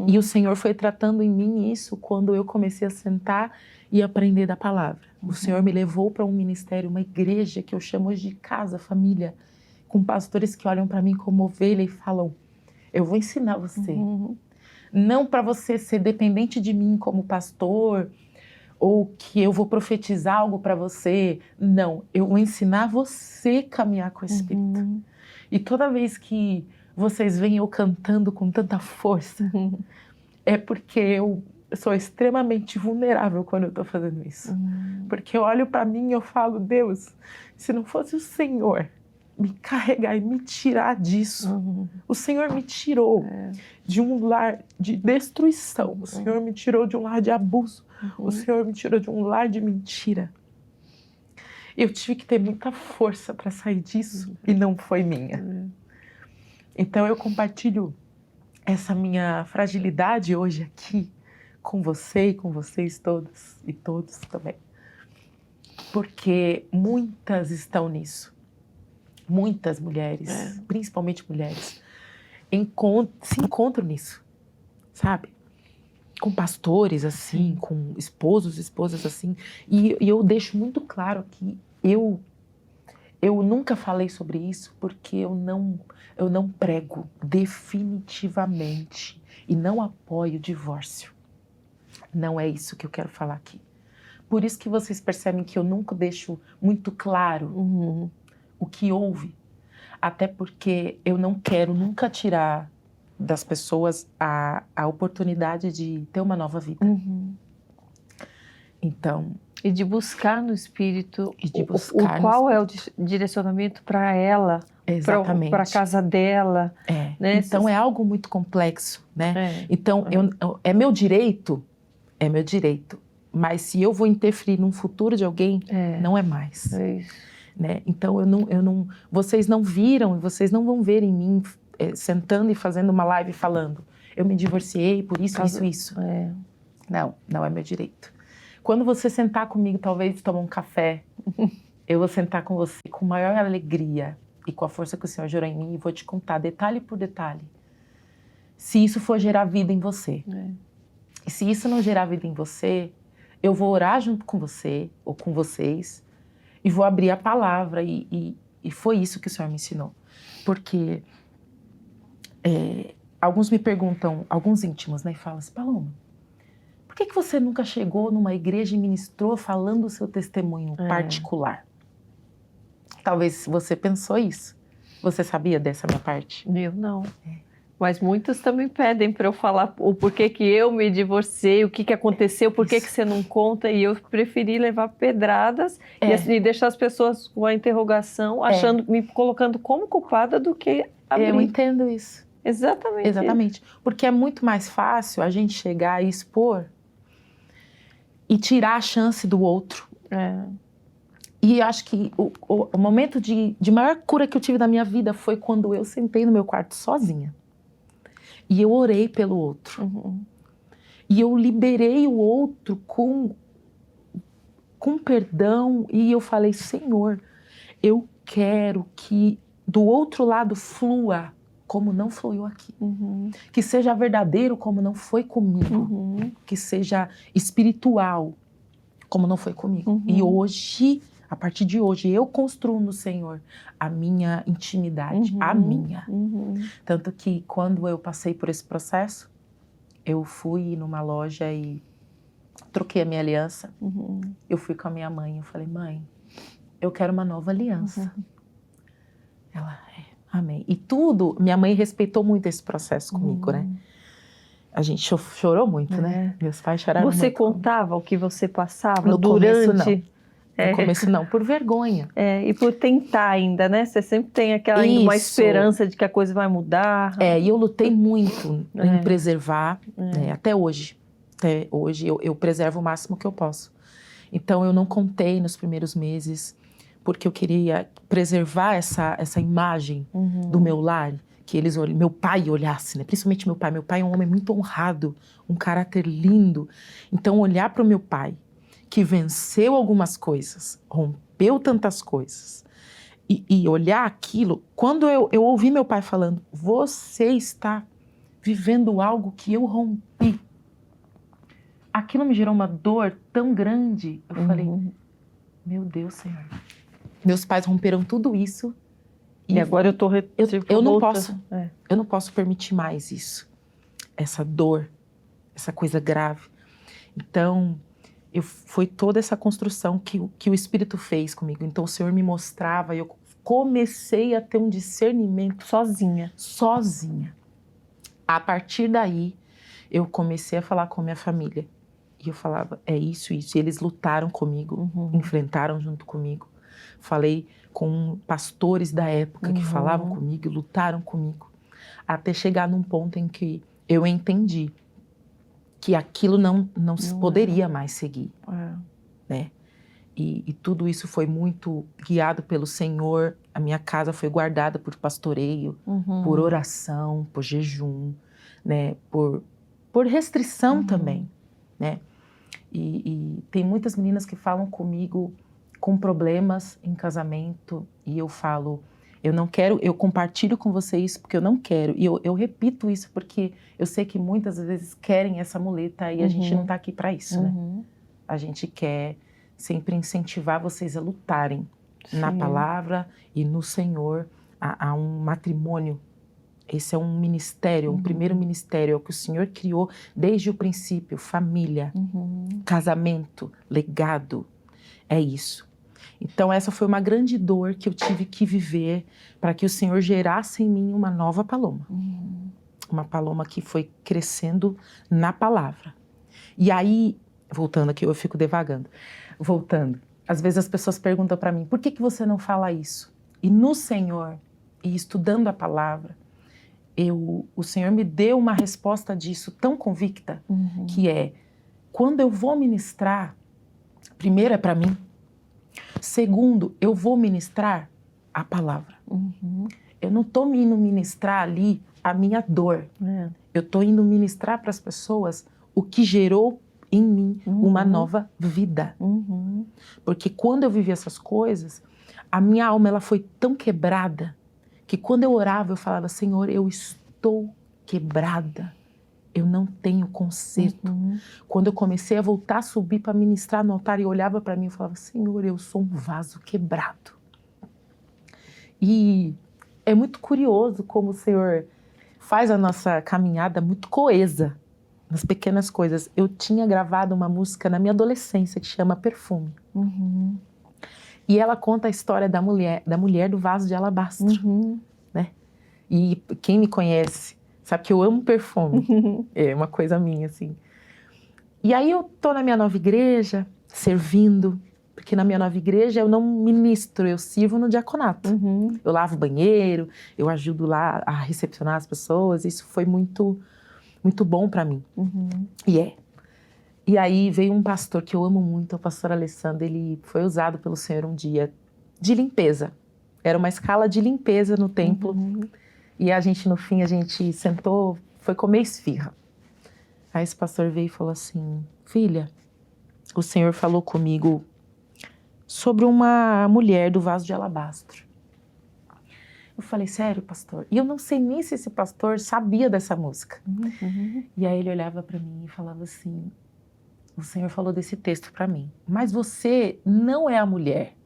E o Senhor foi tratando em mim isso quando eu comecei a sentar e aprender da palavra. O Senhor me levou para um ministério, uma igreja que eu chamo hoje de casa, família, com pastores que olham para mim como ovelha e falam: eu vou ensinar você. Não para você ser dependente de mim como pastor, ou que eu vou profetizar algo para você. Não, eu vou ensinar você a caminhar com o Espírito. E toda vez que vocês veem eu cantando com tanta força, é porque eu sou extremamente vulnerável quando eu estou fazendo isso. Porque eu olho para mim e eu falo: Deus, se não fosse o Senhor me carregar e me tirar disso, o Senhor me tirou de um lar de destruição, o Senhor me tirou de um lar de abuso, o Senhor me tirou de um lar de mentira. Eu tive que ter muita força para sair disso e não foi minha. Então eu compartilho essa minha fragilidade hoje aqui com você e com vocês todas e todos também. Porque muitas estão nisso. Muitas mulheres, principalmente mulheres, se encontram nisso, sabe? Com pastores assim, com esposos, esposas assim. E eu deixo muito claro que eu eu nunca falei sobre isso porque eu não prego definitivamente e não apoio o divórcio. Não é isso que eu quero falar aqui. Por isso que vocês percebem que eu nunca deixo muito claro o que houve. Até porque eu não quero nunca tirar das pessoas a oportunidade de ter uma nova vida. Então... E de buscar no Espírito qual é o direcionamento para ela, para a casa dela. Né? Então é algo muito complexo, né? Então é meu direito, mas se eu vou interferir num futuro de alguém, não é mais. Né? Então eu não, vocês não viram e vocês não vão ver em mim sentando e fazendo uma live falando, eu me divorciei por isso, isso. Não é meu direito. Quando você sentar comigo, talvez tomar um café, eu vou sentar com você com maior alegria e com a força que o Senhor gerou em mim e vou te contar detalhe por detalhe, se isso for gerar vida em você. E se isso não gerar vida em você, eu vou orar junto com você ou com vocês e vou abrir a palavra e foi isso que o Senhor me ensinou. Porque alguns me perguntam, alguns íntimos, né, e falam assim, Paloma, por que você nunca chegou numa igreja e ministrou falando o seu testemunho particular? Talvez você pensou isso. Você sabia dessa minha parte? Eu não. Mas muitos também pedem para eu falar o porquê que eu me divorciei, o que aconteceu, por que você não conta, e eu preferi levar pedradas e deixar as pessoas com a interrogação, me colocando como culpada do que abrir. Eu entendo isso. Exatamente. Porque é muito mais fácil a gente chegar e expor e tirar a chance do outro. E acho que o momento de maior cura que eu tive na minha vida foi quando eu sentei no meu quarto sozinha. E eu orei pelo outro. E eu liberei o outro com perdão. E eu falei, Senhor, eu quero que do outro lado flua como não fluiu aqui. Que seja verdadeiro como não foi comigo. Que seja espiritual como não foi comigo. E hoje, a partir de hoje, eu construo no Senhor a minha intimidade, a minha. Tanto que quando eu passei por esse processo, eu fui numa loja e troquei a minha aliança. Eu fui com a minha mãe, eu falei, mãe, eu quero uma nova aliança. Ela, amém. E tudo, minha mãe respeitou muito esse processo comigo, né? A gente chorou muito, né? Meus pais choraram muito. Você contava o que você passava no durante? Começo, não. No começo não, por vergonha. E por tentar ainda, né? Você sempre tem aquela ainda uma esperança de que a coisa vai mudar. E eu lutei muito em preservar, né? Até hoje. Até hoje eu preservo o máximo que eu posso. Então eu não contei nos primeiros meses, porque eu queria preservar essa imagem do meu lar, que meu pai olhasse, né? Principalmente meu pai. Meu pai é um homem muito honrado, um caráter lindo. Então olhar para o meu pai, que venceu algumas coisas, rompeu tantas coisas, e olhar aquilo, quando eu ouvi meu pai falando, você está vivendo algo que eu rompi, aquilo me gerou uma dor tão grande. Eu falei, meu Deus, Senhor, meus pais romperam tudo isso, e agora eu não posso permitir mais isso, essa dor, essa coisa grave. Então foi toda essa construção que o Espírito fez comigo. Então o Senhor me mostrava e eu comecei a ter um discernimento sozinha. A partir daí, eu comecei a falar com a minha família. E eu falava, é isso. E eles lutaram comigo, enfrentaram junto comigo. Falei com pastores da época que falavam comigo, lutaram comigo. Até chegar num ponto em que eu entendi que aquilo não se poderia mais seguir, né? E tudo isso foi muito guiado pelo Senhor. A minha casa foi guardada por pastoreio, por oração, por jejum, né? Por restrição também, né? E tem muitas meninas que falam comigo com problemas em casamento e eu falo, eu não quero, eu compartilho com você isso porque eu não quero. E eu repito isso porque eu sei que muitas vezes querem essa muleta e a gente não está aqui para isso, né? A gente quer sempre incentivar vocês a lutarem. na Sim. palavra e no Senhor há um matrimônio. Esse é um ministério, um primeiro ministério, é o que o Senhor criou desde o princípio, família, casamento, legado, é isso. Então essa foi uma grande dor que eu tive que viver para que o Senhor gerasse em mim uma nova Paloma. Uma Paloma que foi crescendo na palavra. E aí, voltando aqui, eu fico devagando, voltando. Às vezes as pessoas perguntam para mim, por que você não fala isso? E no Senhor, e estudando a palavra, o Senhor me deu uma resposta disso tão convicta, que é, quando eu vou ministrar, primeiro é para mim, segundo, eu vou ministrar a palavra. Eu não estou indo ministrar ali a minha dor. Eu estou indo ministrar para as pessoas o que gerou em mim uma nova vida. Porque quando eu vivi essas coisas, a minha alma ela foi tão quebrada que quando eu orava eu falava, Senhor, eu estou quebrada. Eu não tenho conserto. Quando eu comecei a voltar a subir para ministrar no altar e olhava para mim e falava, Senhor, eu sou um vaso quebrado. E é muito curioso como o Senhor faz a nossa caminhada muito coesa nas pequenas coisas. Eu tinha gravado uma música na minha adolescência que chama Perfume. E ela conta a história da mulher do vaso de alabastro. Né? E quem me conhece sabe que eu amo perfume. É uma coisa minha, assim. E aí eu tô na minha nova igreja, servindo, porque na minha nova igreja eu não ministro, eu sirvo no diaconato. Eu lavo o banheiro, eu ajudo lá a recepcionar as pessoas, isso foi muito, muito bom para mim. E aí veio um pastor que eu amo muito, o pastor Alessandro, ele foi usado pelo Senhor um dia de limpeza. Era uma escala de limpeza no templo. E a gente, no fim, a gente sentou, foi comer esfirra. Aí esse pastor veio e falou assim, filha, o Senhor falou comigo sobre uma mulher do vaso de alabastro. Eu falei, sério, pastor? E eu não sei nem se esse pastor sabia dessa música. E aí ele olhava para mim e falava assim, o Senhor falou desse texto para mim, mas você não é a mulher.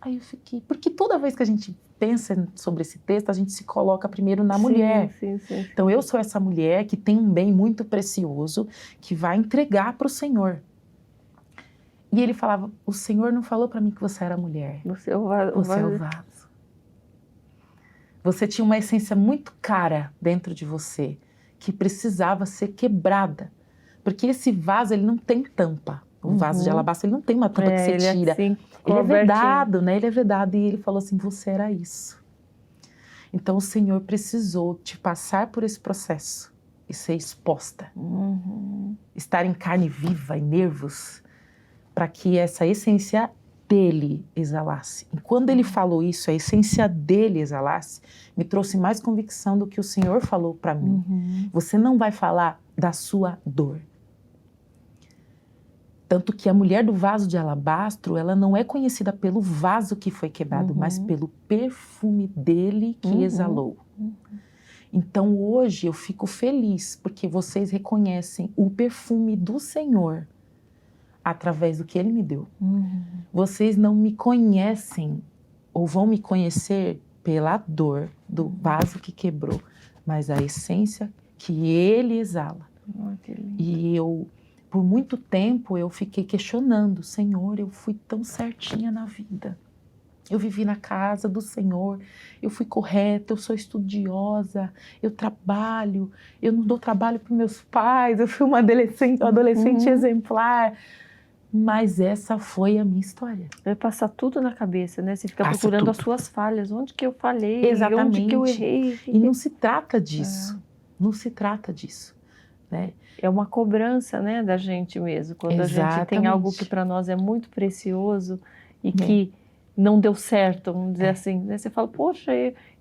Aí eu fiquei, porque toda vez que a gente pensa sobre esse texto, a gente se coloca primeiro na mulher. Sim. Então eu sou essa mulher que tem um bem muito precioso, que vai entregar para o Senhor. E ele falava, o Senhor não falou para mim que você era mulher. Você é o vaso. Você tinha uma essência muito cara dentro de você, que precisava ser quebrada. Porque esse vaso, ele não tem tampa. O vaso de alabastro, ele não tem uma tampa que você tira. Assim, ele é vedado, né? Ele é vedado. E ele falou assim, você era isso. Então o Senhor precisou te passar por esse processo e ser exposta. Estar em carne viva, em nervos, para que essa essência dele exalasse. E quando ele falou isso, a essência dele exalasse, me trouxe mais convicção do que o Senhor falou para mim. Você não vai falar da sua dor. Tanto que a mulher do vaso de alabastro, ela não é conhecida pelo vaso que foi quebrado, mas pelo perfume dele que exalou. Então hoje eu fico feliz, porque vocês reconhecem o perfume do Senhor através do que Ele me deu. Vocês não me conhecem, ou vão me conhecer pela dor do vaso que quebrou, mas a essência que Ele exala. E eu... Por muito tempo eu fiquei questionando, Senhor, eu fui tão certinha na vida. Eu vivi na casa do Senhor, eu fui correta, eu sou estudiosa, eu trabalho, eu não dou trabalho para meus pais, eu fui uma adolescente exemplar. Mas essa foi a minha história. Vai passar tudo na cabeça, né? Você fica procurando as suas falhas, onde que eu falhei, exatamente. Onde que eu errei. E não se trata disso, não se trata disso. Né? É uma cobrança, né, da gente mesmo, quando a gente tem algo que para nós é muito precioso e que não deu certo, vamos dizer assim, né? Você fala, poxa,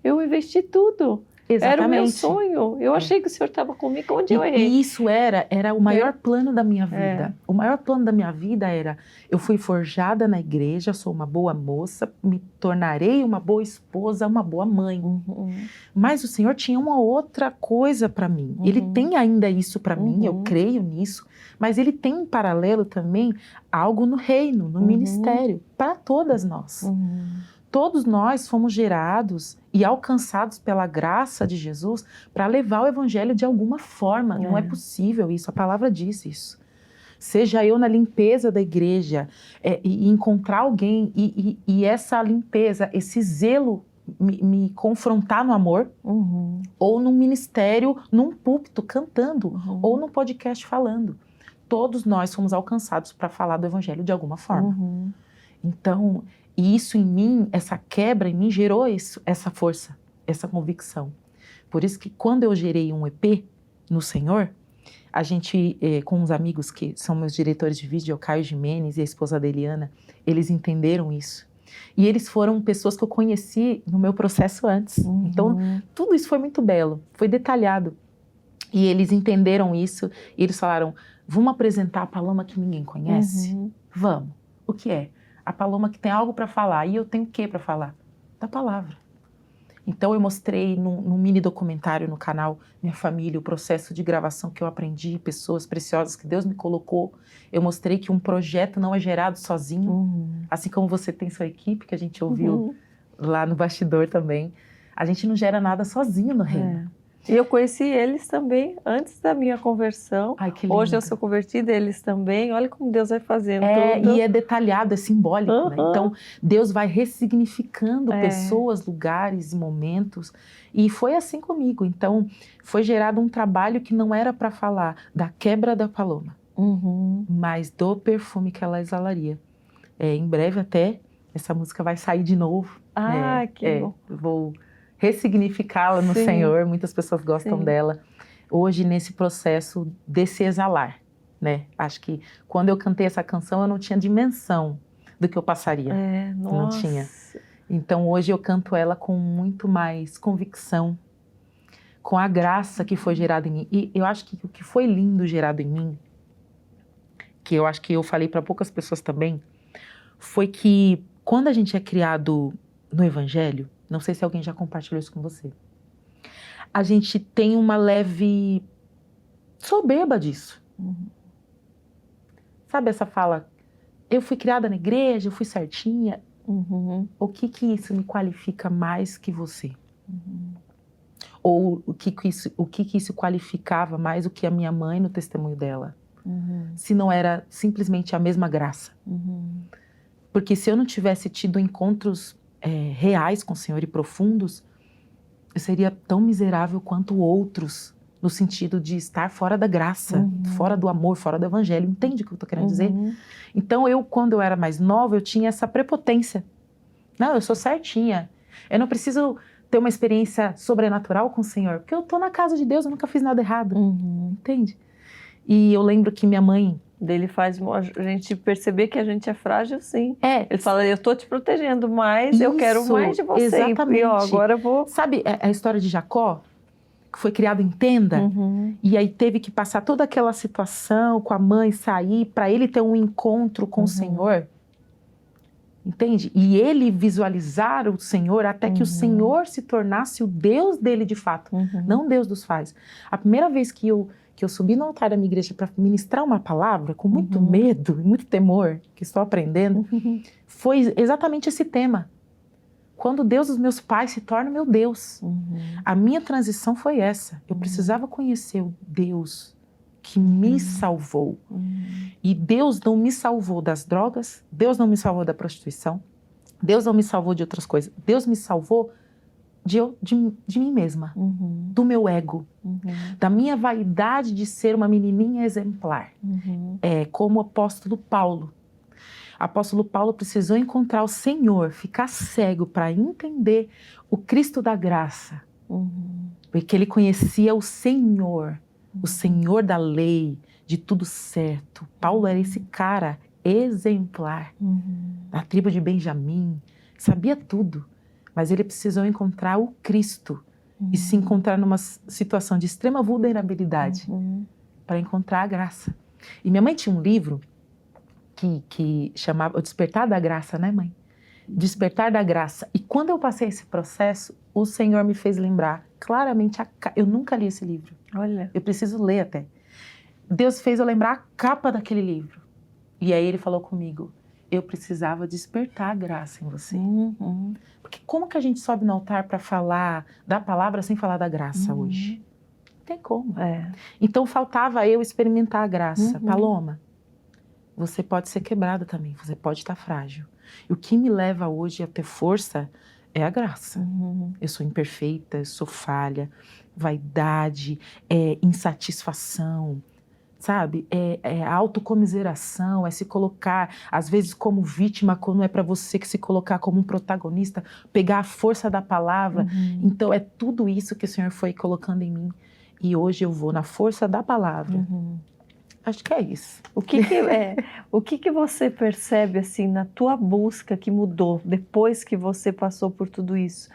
eu investi tudo, era o meu sonho, eu achei que o Senhor estava comigo, onde eu errei? E isso era o maior plano da minha vida. O maior plano da minha vida era, eu fui forjada na igreja, sou uma boa moça, me tornarei uma boa esposa, uma boa mãe. Mas o Senhor tinha uma outra coisa para mim. Ele tem ainda isso para mim, eu creio nisso, mas Ele tem em paralelo também algo no reino, no ministério, para todas nós. Todos nós fomos gerados e alcançados pela graça de Jesus para levar o evangelho de alguma forma. Não é possível isso, a palavra diz isso. Seja eu na limpeza da igreja e encontrar alguém e essa limpeza, esse zelo me confrontar no amor, ou num ministério, num púlpito cantando, ou num podcast falando. Todos nós fomos alcançados para falar do evangelho de alguma forma. Então, e isso em mim, essa quebra em mim gerou essa força, essa convicção. Por isso que quando eu gerei um EP no Senhor, a gente, com uns amigos que são meus diretores de vídeo, o Caio Jimenez e a esposa da Eliana, eles entenderam isso. E eles foram pessoas que eu conheci no meu processo antes. Então, tudo isso foi muito belo, foi detalhado. E eles entenderam isso e eles falaram, vamos apresentar a Paloma que ninguém conhece? Vamos. O que é? A Paloma que tem algo para falar. E eu tenho o que para falar? Da palavra. Então eu mostrei num mini documentário no canal Minha Família, o processo de gravação que eu aprendi, pessoas preciosas que Deus me colocou. Eu mostrei que um projeto não é gerado sozinho, assim como você tem sua equipe, que a gente ouviu lá no bastidor também. A gente não gera nada sozinho no reino. E eu conheci eles também antes da minha conversão. Ai, que lindo. Hoje eu sou convertida, eles também. Olha como Deus vai fazendo tudo. E é detalhado, é simbólico, né? Então, Deus vai ressignificando pessoas, lugares e momentos. E foi assim comigo. Então, foi gerado um trabalho que não era para falar da quebra da Paloma, mas do perfume que ela exalaria. Em breve até, essa música vai sair de novo. Que bom. Vou ressignificá-la no Senhor, muitas pessoas gostam dela. Hoje, nesse processo desse exalar, né? Acho que quando eu cantei essa canção, eu não tinha dimensão do que eu passaria. Não tinha. Então, hoje eu canto ela com muito mais convicção, com a graça que foi gerada em mim. E eu acho que o que foi lindo gerado em mim, que eu acho que eu falei para poucas pessoas também, foi que quando a gente é criado no Evangelho, não sei se alguém já compartilhou isso com você, a gente tem uma leve soberba disso. Sabe essa fala, eu fui criada na igreja, eu fui certinha, o que isso me qualifica mais que você? Ou o que isso qualificava mais do que a minha mãe no testemunho dela? Se não era simplesmente a mesma graça. Porque se eu não tivesse tido encontros reais com o Senhor e profundos, eu seria tão miserável quanto outros, no sentido de estar fora da graça, fora do amor, fora do evangelho. Entende o que eu estou querendo dizer? Então quando eu era mais nova, eu tinha essa prepotência. Não, eu sou certinha. Eu não preciso ter uma experiência sobrenatural com o Senhor, porque eu estou na casa de Deus, eu nunca fiz nada errado. Entende? E eu lembro que minha mãe... Dele faz a gente perceber que a gente é frágil, sim. Ele Isso. fala, eu tô te protegendo, mas eu quero mais de você. Exatamente. E agora eu vou... Sabe a história de Jacó, que foi criado em tenda, e aí teve que passar toda aquela situação com a mãe, sair, para ele ter um encontro com o Senhor? Entende? E ele visualizar o Senhor até que o Senhor se tornasse o Deus dele de fato, não o Deus dos pais. A primeira vez que eu subi no altar da minha igreja para ministrar uma palavra, com muito medo e muito temor, que estou aprendendo, foi exatamente esse tema. Quando Deus dos meus pais se torna meu Deus. A minha transição foi essa. Eu precisava conhecer o Deus que me salvou. E Deus não me salvou das drogas, Deus não me salvou da prostituição, Deus não me salvou de outras coisas. Deus me salvou de mim mesma, do meu ego, da minha vaidade de ser uma menininha exemplar. Como o apóstolo Paulo. O apóstolo Paulo precisou encontrar o Senhor, ficar cego para entender o Cristo da graça. Porque ele conhecia o Senhor da lei, de tudo certo. Paulo era esse cara exemplar, da tribo de Benjamim, sabia tudo. Mas ele precisou encontrar o Cristo e se encontrar numa situação de extrema vulnerabilidade para encontrar a graça. E minha mãe tinha um livro que chamava O Despertar da Graça, né, mãe? Despertar da Graça. E quando eu passei esse processo, o Senhor me fez lembrar claramente eu nunca li esse livro. Olha. Eu preciso ler até. Deus fez eu lembrar a capa daquele livro. E aí ele falou comigo, eu precisava despertar a graça em você. Porque como que a gente sobe no altar para falar da palavra sem falar da graça hoje? Não tem como. Então faltava eu experimentar a graça. Paloma, você pode ser quebrada também, você pode estar frágil. E o que me leva hoje a ter força é a graça. Eu sou imperfeita, eu sou falha, vaidade, insatisfação, sabe? É autocomiseração, é se colocar, às vezes, como vítima, quando é para você que se colocar como um protagonista, pegar a força da palavra. Então, é tudo isso que o Senhor foi colocando em mim. E hoje eu vou na força da palavra. Acho que é isso. O que você percebe assim na tua busca que mudou depois que você passou por tudo isso?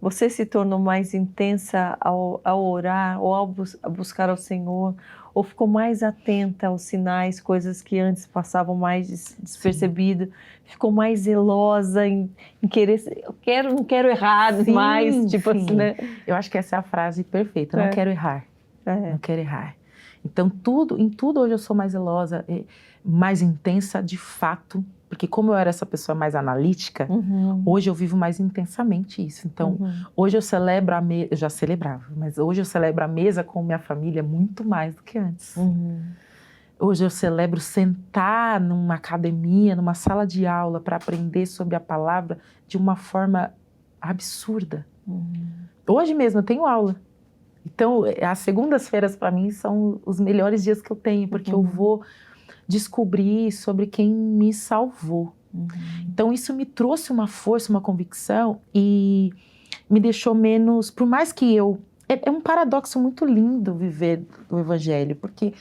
Você se tornou mais intensa ao orar ou ao buscar ao Senhor? Ou ficou mais atenta aos sinais, coisas que antes passavam mais despercebido? Ficou mais zelosa em querer, não quero errar mais, tipo assim, né? Eu acho que essa é a frase perfeita, não quero errar, não quero errar. Então, em tudo hoje eu sou mais zelosa, mais intensa de fato, porque como eu era essa pessoa mais analítica, hoje eu vivo mais intensamente isso. Então, hoje eu celebro eu já celebrava, mas hoje eu celebro a mesa com minha família muito mais do que antes. Hoje eu celebro sentar numa academia, numa sala de aula para aprender sobre a palavra de uma forma absurda. Hoje mesmo eu tenho aula. Então, as segundas-feiras para mim são os melhores dias que eu tenho, porque eu vou descobrir sobre quem me salvou. Então, isso me trouxe uma força, uma convicção e me deixou menos... Por mais que é um paradoxo muito lindo viver o Evangelho, porque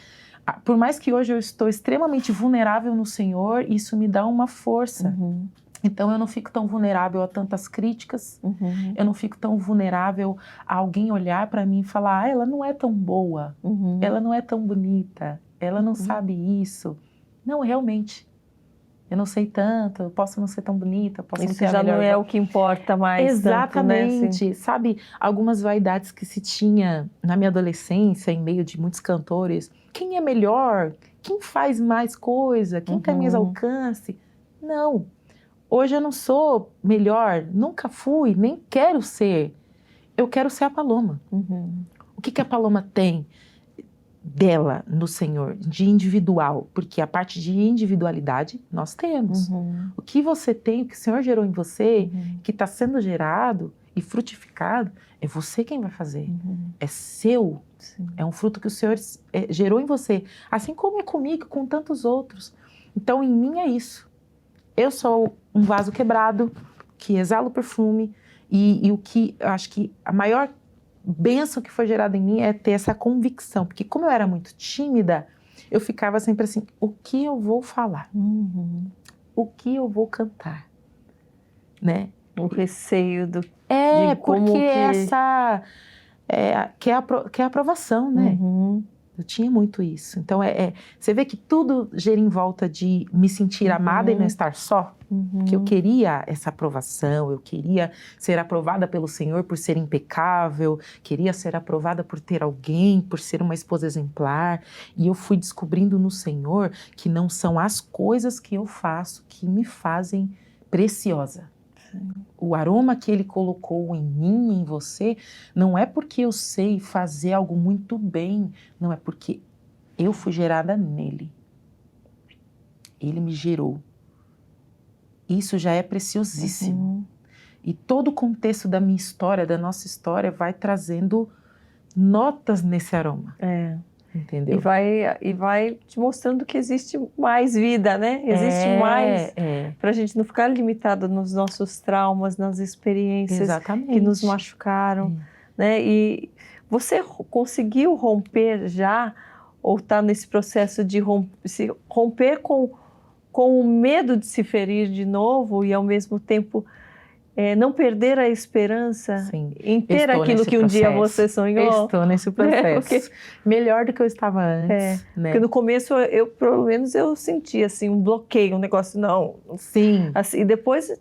por mais que hoje eu estou extremamente vulnerável no Senhor, isso me dá uma força. Então, eu não fico tão vulnerável a tantas críticas, eu não fico tão vulnerável a alguém olhar para mim e falar, ela não é tão boa, ela não é tão bonita, ela não sabe isso. Não, realmente, eu não sei tanto, eu posso não ser tão bonita, eu posso não ser a melhor. Isso já não é o que importa mais. Exatamente, tanto, né? Assim. Sabe, algumas vaidades que se tinha na minha adolescência, em meio de muitos cantores, quem é melhor, quem faz mais coisa, quem tem mais alcance, não. Hoje eu não sou melhor, nunca fui, nem quero ser. Eu quero ser a Paloma. O que a Paloma tem dela no Senhor, de individual? Porque a parte de individualidade nós temos. O que você tem, o que o Senhor gerou em você, que está sendo gerado e frutificado, é você quem vai fazer. É seu. É um fruto que o Senhor gerou em você. Assim como é comigo, com tantos outros. Então, em mim é isso. Eu sou um vaso quebrado, que exala o perfume, e o que eu acho que a maior bênção que foi gerada em mim é ter essa convicção, porque como eu era muito tímida, eu ficava sempre assim, o que eu vou falar? O que eu vou cantar? Né? O receio de como porque que... essa... que é a aprovação, né? Eu tinha muito isso. Então, você vê que tudo gira em volta de me sentir amada e não estar só. Que eu queria essa aprovação, eu queria ser aprovada pelo Senhor por ser impecável, queria ser aprovada por ter alguém, por ser uma esposa exemplar. E eu fui descobrindo no Senhor que não são as coisas que eu faço que me fazem preciosa. O aroma que Ele colocou em mim, em você, não é porque eu sei fazer algo muito bem, não é porque eu fui gerada nele. Ele me gerou. Isso já é preciosíssimo. E todo o contexto da minha história, da nossa história, vai trazendo notas nesse aroma. Entendeu? E vai te mostrando que existe mais vida, né? Existe mais, para a gente não ficar limitado nos nossos traumas, nas experiências que nos machucaram, né? E você conseguiu romper já, ou está nesse processo de romper com o medo de se ferir de novo e ao mesmo tempo não perder a esperança em ter aquilo que um dia você sonhou? Estou nesse processo. Melhor do que eu estava antes. Né? Porque no começo, pelo menos, eu sentia assim, um bloqueio, um negócio, não. Sim. Assim, e depois, eu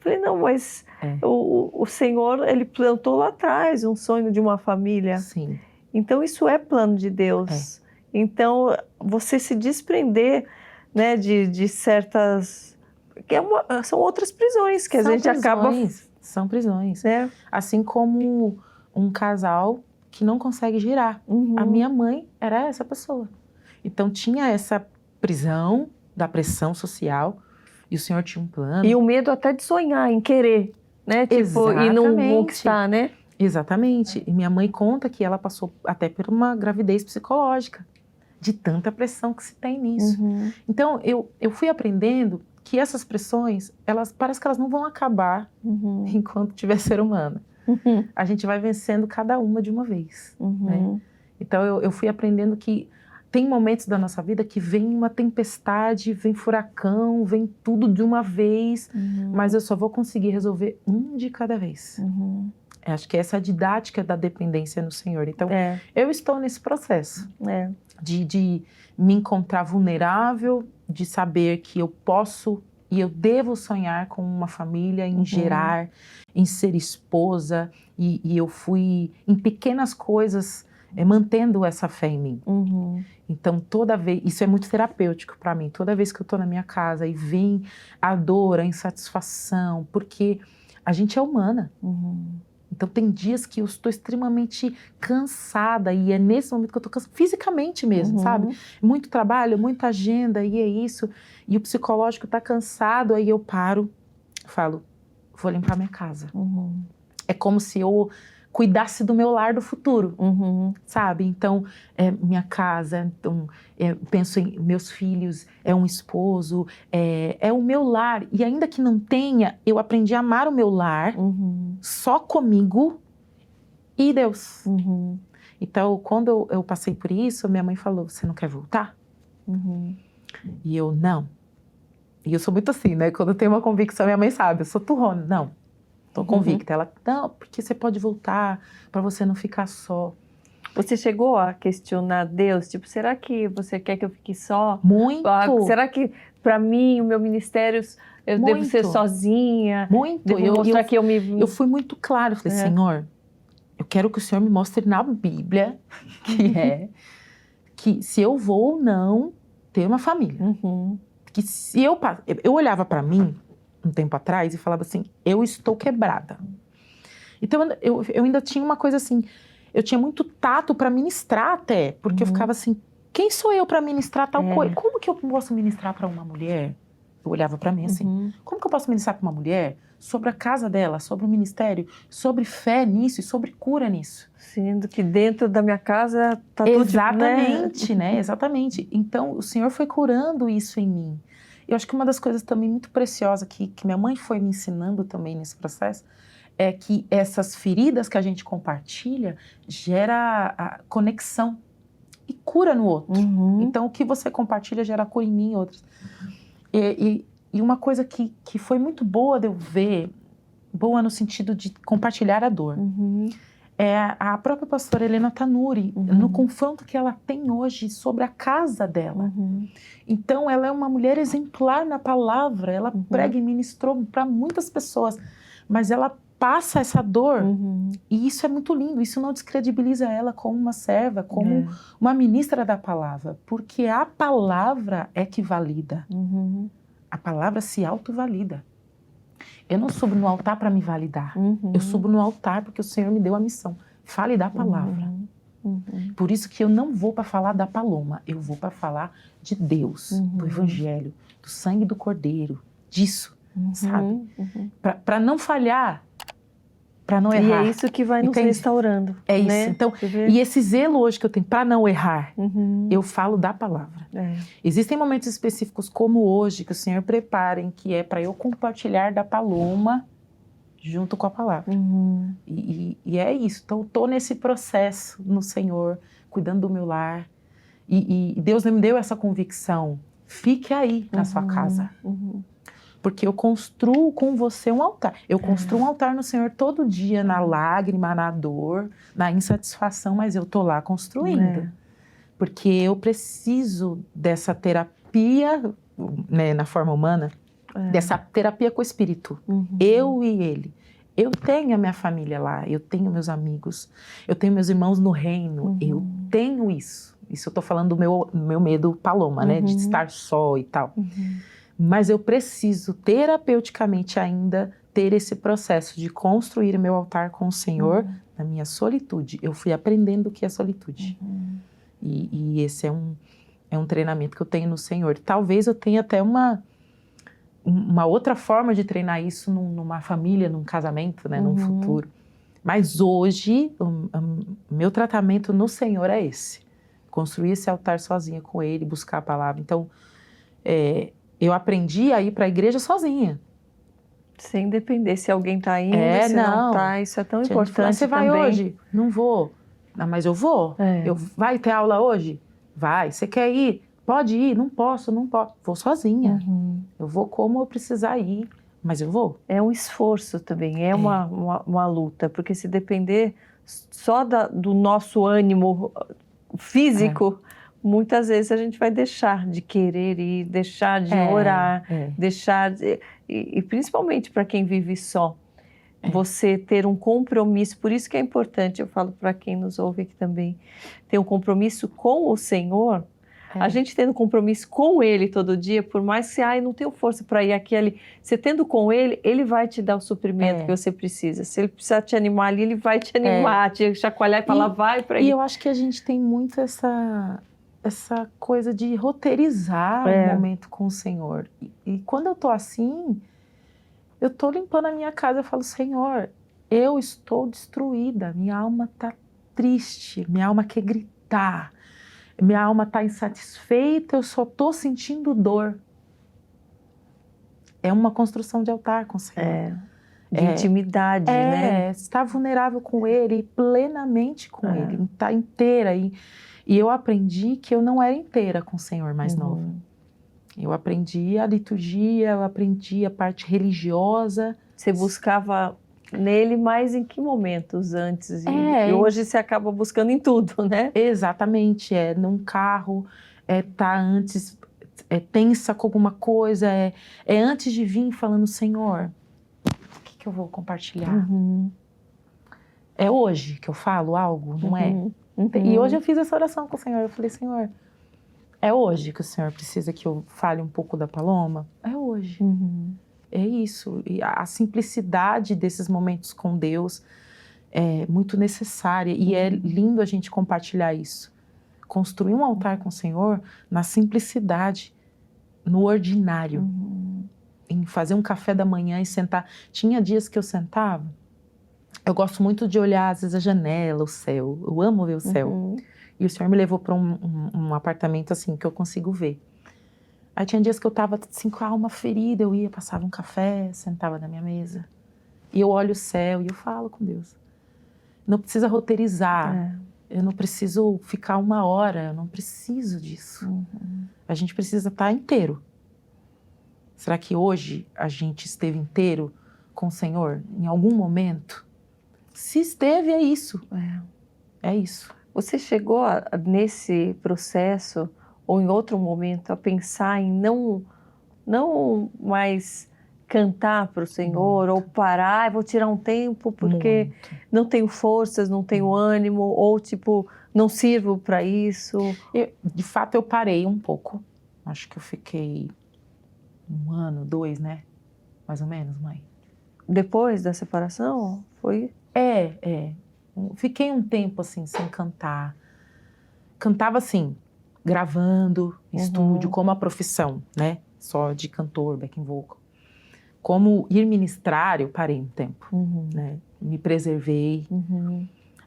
falei, não, mas o Senhor, Ele plantou lá atrás um sonho de uma família. Sim. Então, isso é plano de Deus. Então, você se desprender, né, de certas são outras prisões que a gente acaba... São prisões. Né? Assim como um casal que não consegue girar. A minha mãe era essa pessoa. Então tinha essa prisão da pressão social e o Senhor tinha um plano. E o medo até de sonhar, em querer, né? Tipo, e não conquistar, né? Exatamente. E minha mãe conta que ela passou até por uma gravidez psicológica, de tanta pressão que se tem nisso. Então, eu fui aprendendo que essas pressões, parece que elas não vão acabar enquanto tiver ser humano. A gente vai vencendo cada uma de uma vez. Né? Então, eu fui aprendendo que tem momentos da nossa vida que vem uma tempestade, vem furacão, vem tudo de uma vez, mas eu só vou conseguir resolver um de cada vez. Acho que essa é a didática da dependência no Senhor. Então, eu estou nesse processo de me encontrar vulnerável, de saber que eu posso e eu devo sonhar com uma família, em gerar, em ser esposa, e eu fui em pequenas coisas mantendo essa fé em mim. Então, toda vez, isso é muito terapêutico para mim, toda vez que eu estou na minha casa e vem a dor, a insatisfação, porque a gente é humana. Então, tem dias que eu estou extremamente cansada e é nesse momento que eu estou cansada, fisicamente mesmo, sabe? Muito trabalho, muita agenda e é isso. E o psicológico está cansado, aí eu paro, falo, vou limpar minha casa. É como se eu cuidasse do meu lar do futuro, sabe? Então, minha casa, então, penso em meus filhos, um esposo, é o meu lar. E ainda que não tenha, eu aprendi a amar o meu lar só comigo e Deus. Então, quando eu passei por isso, minha mãe falou, você não quer voltar? E eu, não. E eu sou muito assim, né? Quando eu tenho uma convicção, minha mãe sabe, eu sou turrona. Não. Estou convicta. Ela, não, porque você pode voltar para você não ficar só. Você chegou a questionar Deus? Tipo, será que você quer que eu fique só? Muito. Será que para mim, o meu ministério, eu devo ser sozinha? Muito. Devo mostrar que eu fui muito clara. Eu falei, Senhor, eu quero que o Senhor me mostre na Bíblia que se eu vou ou não ter uma família. Que se eu olhava para mim um tempo atrás e falava assim, eu estou quebrada. Então eu ainda tinha uma coisa assim, eu tinha muito tato para ministrar até, porque eu ficava assim, quem sou eu para ministrar tal coisa? Como que eu posso ministrar para uma mulher? Eu olhava para mim assim, como que eu posso ministrar para uma mulher sobre a casa dela, sobre o ministério, sobre fé nisso e sobre cura nisso? Sendo que dentro da minha casa tá tudo... Exatamente, né? Exatamente. Então o Senhor foi curando isso em mim. Eu acho que uma das coisas também muito preciosas que minha mãe foi me ensinando também nesse processo é que essas feridas que a gente compartilha gera a conexão e cura no outro. Então, o que você compartilha gera cura em mim e outros. E uma coisa que foi muito boa de eu ver, boa no sentido de compartilhar a dor, é a própria pastora Helena Tanuri, no confronto que ela tem hoje sobre a casa dela. Então, ela é uma mulher exemplar na palavra, ela prega e ministrou para muitas pessoas, mas ela passa essa dor, e isso é muito lindo, isso não descredibiliza ela como uma serva, como uma ministra da palavra, porque a palavra é que valida, a palavra se autovalida. Eu não subo no altar para me validar. Eu subo no altar porque o Senhor me deu a missão. Fale da palavra. Por isso que eu não vou para falar da Paloma. Eu vou para falar de Deus, do Evangelho, do sangue do Cordeiro, disso, sabe? Para não falhar, para não errar. E é isso que vai nos restaurando. É isso. Né? Então, e esse zelo hoje que eu tenho para não errar, eu falo da palavra. Existem momentos específicos como hoje que o Senhor prepara, em que é para eu compartilhar da Paloma junto com a palavra. E é isso. Então, eu estou nesse processo no Senhor, cuidando do meu lar. E Deus me deu essa convicção. Fique aí na sua casa. Porque eu construo com você um altar. Eu construo um altar no Senhor todo dia, na lágrima, na dor, na insatisfação, mas eu estou lá construindo. Porque eu preciso dessa terapia, né, na forma humana, dessa terapia com o Espírito. Eu e Ele. Eu tenho a minha família lá, eu tenho meus amigos, eu tenho meus irmãos no reino, eu tenho isso. Isso eu estou falando do meu medo Paloma, né, de estar só e tal. Mas eu preciso terapeuticamente ainda ter esse processo de construir meu altar com o Senhor na minha solitude. Eu fui aprendendo o que é solitude. E esse é um treinamento que eu tenho no Senhor. Talvez eu tenha até uma outra forma de treinar isso numa família, num casamento, né, num futuro. Mas hoje, o meu tratamento no Senhor é esse. Construir esse altar sozinha com Ele, buscar a palavra. Então, eu aprendi a ir para a igreja sozinha. Sem depender se alguém está indo, se não está. Isso é tão Tinha gente que falava, importante você vai também. hoje? Não vou. Ah, mas eu vou. Vai ter aula hoje? Vai. Você quer ir? Pode ir. Não posso, não posso. Vou sozinha. Eu vou como eu precisar ir, mas eu vou. É um esforço também, é uma luta, porque se depender só do nosso ânimo físico, muitas vezes a gente vai deixar de querer ir, deixar de orar, deixar de... E principalmente para quem vive só, você ter um compromisso, por isso que é importante, eu falo para quem nos ouve aqui também, ter um compromisso com o Senhor. A gente tendo compromisso com Ele todo dia, por mais que você, não tenho força para ir aqui ali, você tendo com Ele, Ele vai te dar o suprimento que você precisa. Se Ele precisar te animar ali, Ele vai te animar, te chacoalhar e falar, vai para aí. E eu acho que a gente tem muito essa coisa de roteirizar o momento com o Senhor. E quando eu tô assim, eu tô limpando a minha casa, eu falo, Senhor, eu estou destruída, minha alma tá triste, minha alma quer gritar. Minha alma está insatisfeita, eu só estou sentindo dor. É uma construção de altar com o Senhor. De intimidade, né? Estar vulnerável com Ele, plenamente com Ele, estar inteira. E eu aprendi que eu não era inteira com o Senhor mais novo. Eu aprendi a liturgia, eu aprendi a parte religiosa. Você buscava nele, mas em que momentos antes? E hoje você acaba buscando em tudo, né? Exatamente, num carro, tá antes, tensa com alguma coisa, antes de vir falando, Senhor, o que eu vou compartilhar? É hoje que eu falo algo, não é? E hoje eu fiz essa oração com o Senhor, eu falei, Senhor, é hoje que o Senhor precisa que eu fale um pouco da Paloma? É hoje. É isso, e a simplicidade desses momentos com Deus é muito necessária e é lindo a gente compartilhar isso. Construir um altar com o Senhor na simplicidade, no ordinário, em fazer um café da manhã e sentar. Tinha dias que eu sentava, eu gosto muito de olhar às vezes a janela, o céu, eu amo ver o céu. E o Senhor me levou para um apartamento assim que eu consigo ver. Aí tinha dias que eu estava assim, com a alma ferida, eu ia, passava um café, sentava na minha mesa. E eu olho o céu e eu falo com Deus. Não precisa roteirizar, eu não preciso ficar 1 hora, eu não preciso disso. A gente precisa estar inteiro. Será que hoje a gente esteve inteiro com o Senhor em algum momento? Se esteve, é isso. É isso. Você chegou nesse processo ou em outro momento a pensar em não mais cantar para o Senhor ou parar, vou tirar um tempo porque não tenho forças, não tenho ânimo ou tipo, não sirvo para isso? De fato eu parei um pouco, acho que eu fiquei 1 ano, 2, né? Mais ou menos, mãe. Depois da separação? Foi? Fiquei um tempo assim sem cantar. Cantava assim, gravando, estúdio, como a profissão, né? Só de cantor, backing vocal. Como ir ministrar, eu parei um tempo, né? Me preservei,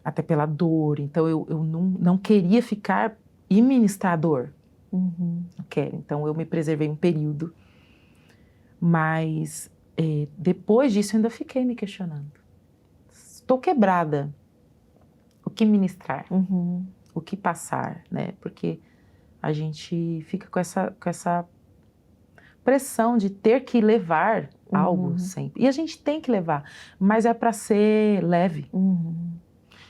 até pela dor. Então, eu não queria ficar e ministrar a dor. Não quero. Então, eu me preservei um período. Mas, depois disso, eu ainda fiquei me questionando. Estou quebrada. O que ministrar? O que passar, né? Porque a gente fica com essa pressão de ter que levar algo sempre. E a gente tem que levar, mas é para ser leve.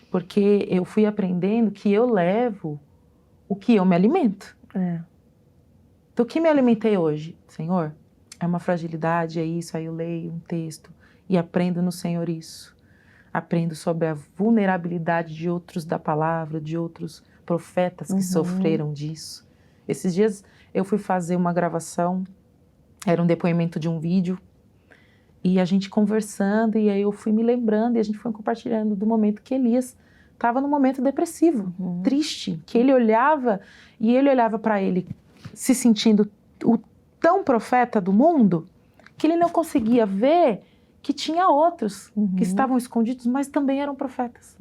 Porque eu fui aprendendo que eu levo o que eu me alimento. Então, o que me alimentei hoje? Senhor, é uma fragilidade, é isso. Aí eu leio um texto e aprendo no Senhor isso. Aprendo sobre a vulnerabilidade de outros da palavra, de outros profetas que sofreram disso. Esses dias eu fui fazer uma gravação Era um depoimento de um vídeo. E a gente conversando, e aí eu fui me lembrando, e a gente foi compartilhando do momento que Elias estava num momento depressivo, triste, que ele olhava, e ele olhava para ele se sentindo o tão profeta do mundo, que ele não conseguia ver que tinha outros que estavam escondidos, mas também eram profetas.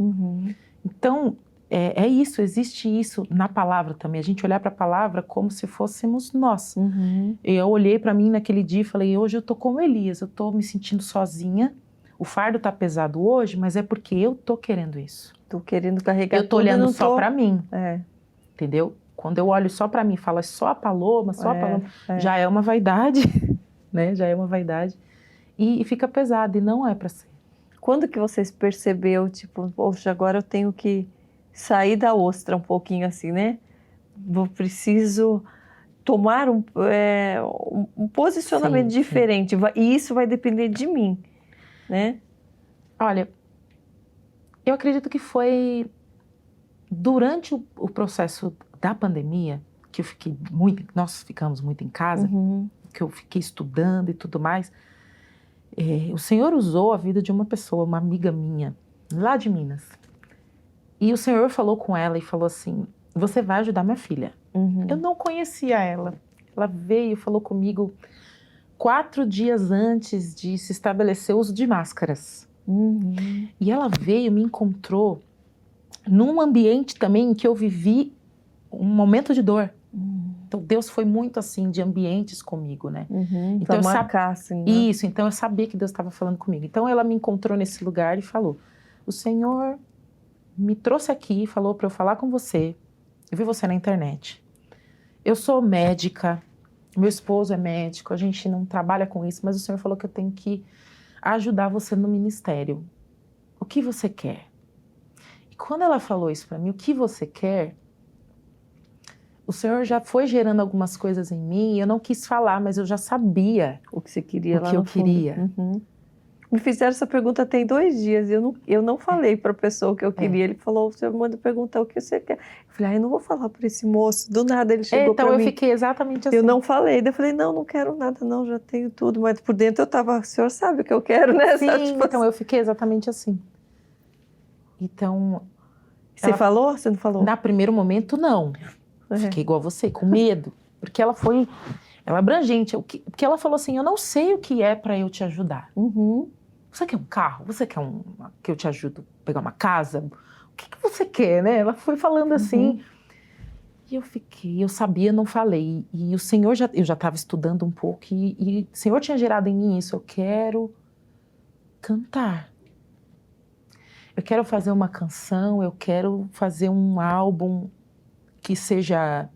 Então, é isso, existe isso na palavra também, a gente olhar para a palavra como se fôssemos nós. Eu olhei para mim naquele dia e falei, hoje eu tô como Elias, eu tô me sentindo sozinha, o fardo tá pesado hoje, mas é porque eu tô querendo isso. Tô querendo carregar eu tô olhando só para mim, entendeu? Quando eu olho só para mim, falo só a Paloma, já é uma vaidade, né? Já é uma vaidade e fica pesado e não é para ser. Quando que vocês percebeu, tipo, poxa, agora eu tenho que sair da ostra um pouquinho assim, né? Preciso tomar um posicionamento diferente, e isso vai depender de mim, né? Olha, eu acredito que foi durante o processo da pandemia, que nós ficamos muito em casa, que eu fiquei estudando e tudo mais, o Senhor usou a vida de uma pessoa, uma amiga minha, lá de Minas. E o Senhor falou com ela e falou assim, você vai ajudar minha filha. Eu não conhecia ela. Ela veio e falou comigo 4 dias antes de se estabelecer o uso de máscaras. E ela veio, me encontrou num ambiente também em que eu vivi um momento de dor. Então Deus foi muito assim, de ambientes comigo, né? Então eu marcar, assim, né? Isso, então eu sabia que Deus estava falando comigo. Então ela me encontrou nesse lugar e falou, o Senhor me trouxe aqui, falou para eu falar com você. Eu vi você na internet. Eu sou médica, meu esposo é médico, a gente não trabalha com isso, mas o Senhor falou que eu tenho que ajudar você no ministério. O que você quer? E quando ela falou isso para mim, o que você quer? O Senhor já foi gerando algumas coisas em mim, e eu não quis falar, mas eu já sabia o que você queria, o que eu queria. Me fizeram essa pergunta tem 2 dias, e eu não falei para a pessoa o que eu queria. Ele falou, você manda perguntar o que você quer. Eu falei, eu não vou falar para esse moço. Do nada ele chegou para mim. Então eu fiquei exatamente assim. Eu não falei. Daí eu falei, não quero nada, não, já tenho tudo. Mas por dentro eu tava, o senhor sabe o que eu quero, né? Sim, tipo, então eu fiquei exatamente assim. Então... Você falou? Você não falou? Na primeiro momento, não. Fiquei igual a você, com medo. Porque ela foi... Ela é abrangente. Porque ela falou assim, eu não sei o que é para eu te ajudar. Você quer um carro? Você quer que eu te ajude a pegar uma casa? O que você quer, né? Ela foi falando assim. E eu sabia, não falei. E o Senhor, eu já estava estudando um pouco, e o Senhor tinha gerado em mim isso. Eu quero cantar. Eu quero fazer uma canção, eu quero fazer um álbum que seja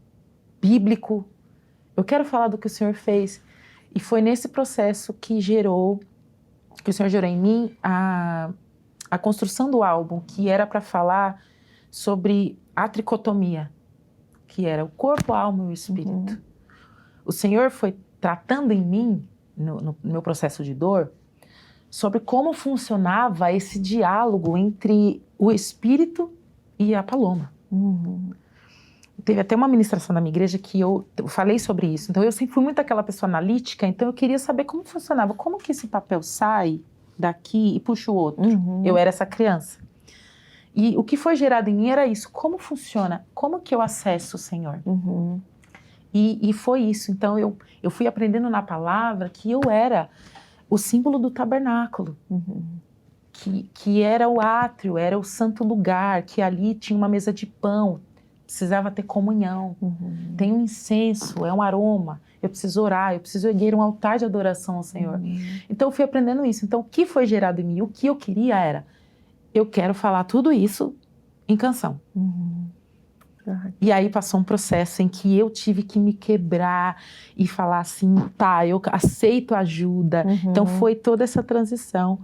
bíblico. Eu quero falar do que o Senhor fez. E foi nesse processo que o Senhor gerou em mim a construção do álbum, que era para falar sobre a tricotomia, que era o corpo, a alma e o espírito. O Senhor foi tratando em mim, no meu processo de dor, sobre como funcionava esse diálogo entre o espírito e a Paloma. Teve até uma ministração na minha igreja que eu falei sobre isso. Então eu sempre fui muito aquela pessoa analítica, então eu queria saber como funcionava, como que esse papel sai daqui e puxa o outro. Eu era essa criança. E o que foi gerado em mim era isso, como funciona, como que eu acesso o Senhor. E foi isso, então eu fui aprendendo na palavra que eu era o símbolo do tabernáculo, que era o átrio, era o santo lugar, que ali tinha uma mesa de pão, precisava ter comunhão, tem um incenso, é um aroma, eu preciso orar, eu preciso erguer um altar de adoração ao Senhor. Então eu fui aprendendo isso. Então o que foi gerado em mim, o que eu queria era, eu quero falar tudo isso em canção. E aí passou um processo em que eu tive que me quebrar e falar assim, tá, eu aceito ajuda. Então foi toda essa transição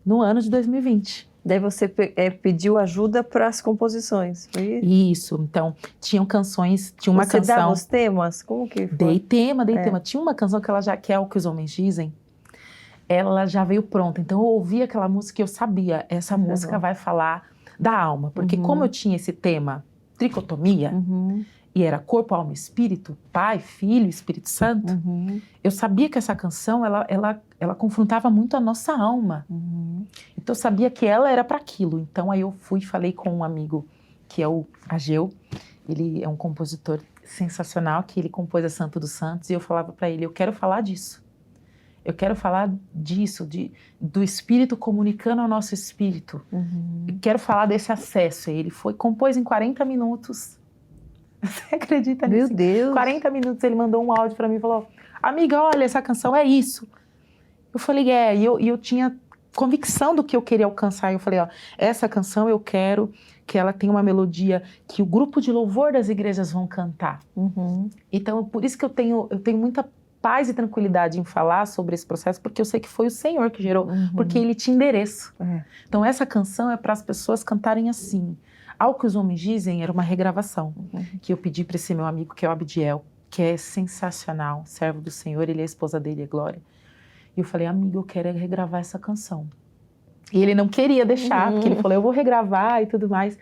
no ano de 2020. Daí você pediu ajuda para as composições, foi isso? Isso, então tinham canções, tinha uma canção... Você dava os temas? Como que foi? Dei tema. Tinha uma canção que é o que os homens dizem, ela já veio pronta. Então eu ouvi aquela música e eu sabia, essa música vai falar da alma. Porque como eu tinha esse tema, tricotomia, e era corpo, alma e espírito, Pai, Filho, Espírito Santo, eu sabia que essa canção, ela confrontava muito a nossa alma. Então eu sabia que ela era para aquilo. Então aí eu fui e falei com um amigo, que é o Ageu, ele é um compositor sensacional, que ele compôs a Santo dos Santos, e eu falava para ele, eu quero falar disso. Eu quero falar disso, do Espírito comunicando ao nosso Espírito. Eu quero falar desse acesso. Ele compôs em 40 minutos. Você acredita nisso? Meu Deus! 40 minutos ele mandou um áudio para mim e falou, amiga, olha, essa canção é isso. Eu falei, e eu tinha convicção do que eu queria alcançar. Eu falei, essa canção eu quero que ela tenha uma melodia que o grupo de louvor das igrejas vão cantar. Então, por isso que eu tenho muita paz e tranquilidade em falar sobre esse processo, porque eu sei que foi o Senhor que gerou, porque Ele tinha endereço. Então, essa canção é para as pessoas cantarem assim. Ao que os homens dizem, era uma regravação, que eu pedi para esse meu amigo, que é o Abdiel, que é sensacional, servo do Senhor, ele é a esposa dele, é Glória. E eu falei, amigo, eu quero regravar essa canção. E ele não queria deixar, porque ele falou, eu vou regravar e tudo mais.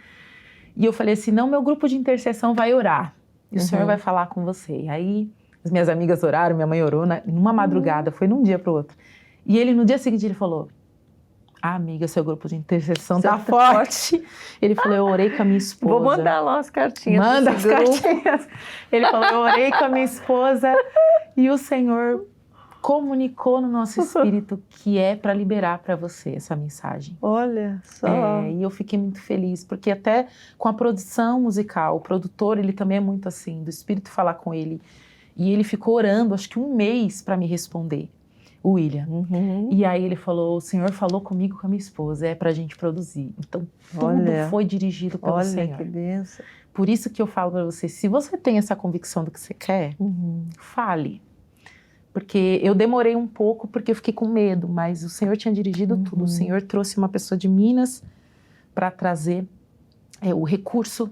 E eu falei assim, não, meu grupo de intercessão vai orar, e o Senhor vai falar com você. E aí, as minhas amigas oraram, minha mãe orou numa madrugada, foi num dia para o outro. E ele, no dia seguinte, ele falou, amiga, seu grupo de intercessão tá forte. Ele falou, eu orei com a minha esposa. Vou mandar lá as cartinhas. Manda as cartinhas. Ele falou, eu orei com a minha esposa e o Senhor comunicou no nosso espírito que é para liberar para você essa mensagem. Olha só. E eu fiquei muito feliz, porque até com a produção musical, o produtor, ele também é muito assim, do espírito falar com ele. E ele ficou orando, acho que 1 mês para me responder, o William. E aí ele falou, o Senhor falou comigo, com a minha esposa, é para a gente produzir. Então, tudo foi dirigido pelo Senhor. Olha, que bênção. Por isso que eu falo para você, se você tem essa convicção do que você quer, fale. Porque eu demorei um pouco, porque eu fiquei com medo, mas o Senhor tinha dirigido tudo. O Senhor trouxe uma pessoa de Minas para trazer o recurso,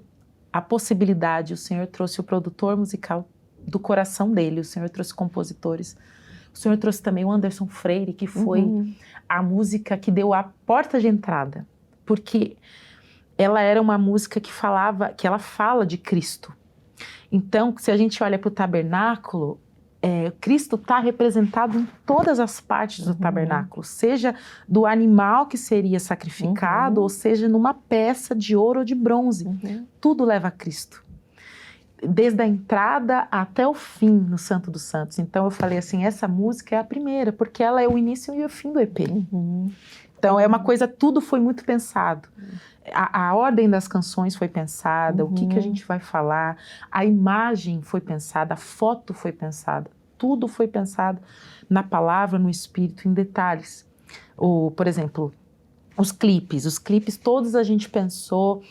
a possibilidade. O Senhor trouxe o produtor musical do coração dele, o Senhor trouxe compositores. O Senhor trouxe também o Anderson Freire, que foi a música que deu a porta de entrada. Porque ela era uma música que ela fala de Cristo. Então, se a gente olha para o tabernáculo, Cristo está representado em todas as partes do tabernáculo, seja do animal que seria sacrificado, ou seja numa peça de ouro ou de bronze. Tudo leva a Cristo. Desde a entrada até o fim no Santo dos Santos. Então eu falei assim, essa música é a primeira, porque ela é o início e o fim do EP. Então é uma coisa, tudo foi muito pensado. A ordem das canções foi pensada, o que a gente vai falar, a imagem foi pensada, a foto foi pensada, tudo foi pensado na palavra, no espírito, em detalhes. Por exemplo, os clipes todos a gente pensou,